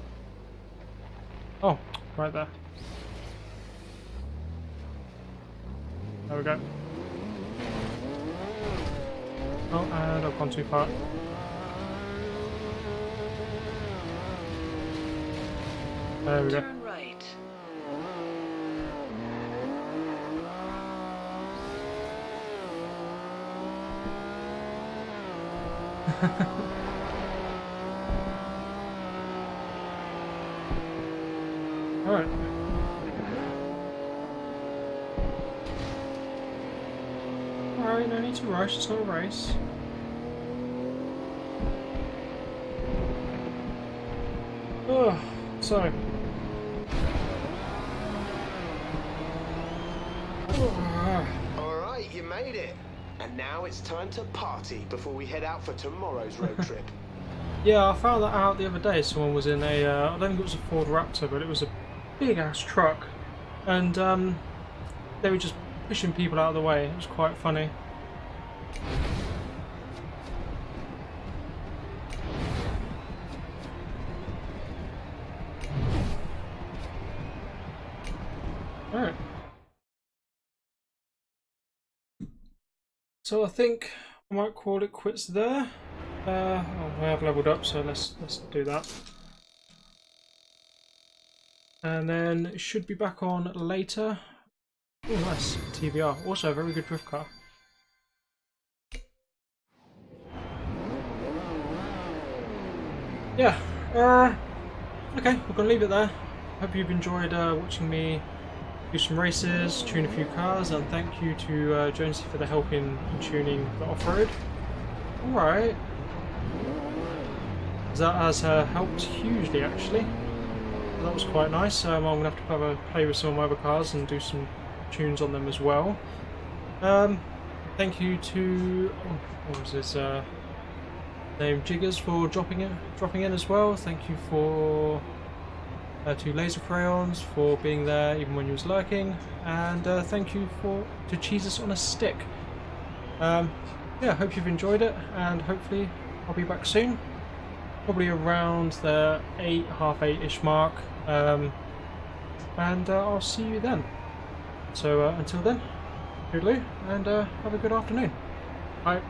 Oh, right there. There we go. Oh, and I've gone too far. There we go. Turn right. Alright. Alright, no need to rush, it's not a race. Oh, so. Alright, you made it. And now it's time to party before we head out for tomorrow's road trip. Yeah, I found that out the other day. Someone was in a, I don't think it was a Ford Raptor, but it was a big ass truck. And they were just pushing people out of the way. It was quite funny. Alright. So I think I might call it quits there. Oh, I have leveled up, so let's do that. And then it should be back on later. Oh, nice TBR. Also a very good drift car. Yeah. Okay, we're gonna leave it there. Hope you've enjoyed watching me do some races, tune a few cars, and thank you to Jonesy for the help in tuning the off-road. Alright. That has helped hugely, actually. That was quite nice. I'm going to have to have a play with some of my other cars and do some tunes on them as well. Thank you to what was his name, Jiggers, for dropping in as well. Thank you for to Laser Crayons for being there even when you was lurking, and thank you to Jesus on a Stick. Yeah, hope you've enjoyed it, and hopefully I'll be back soon. Probably around the half eight-ish mark, and I'll see you then. So until then, toodaloo, and have a good afternoon. Bye.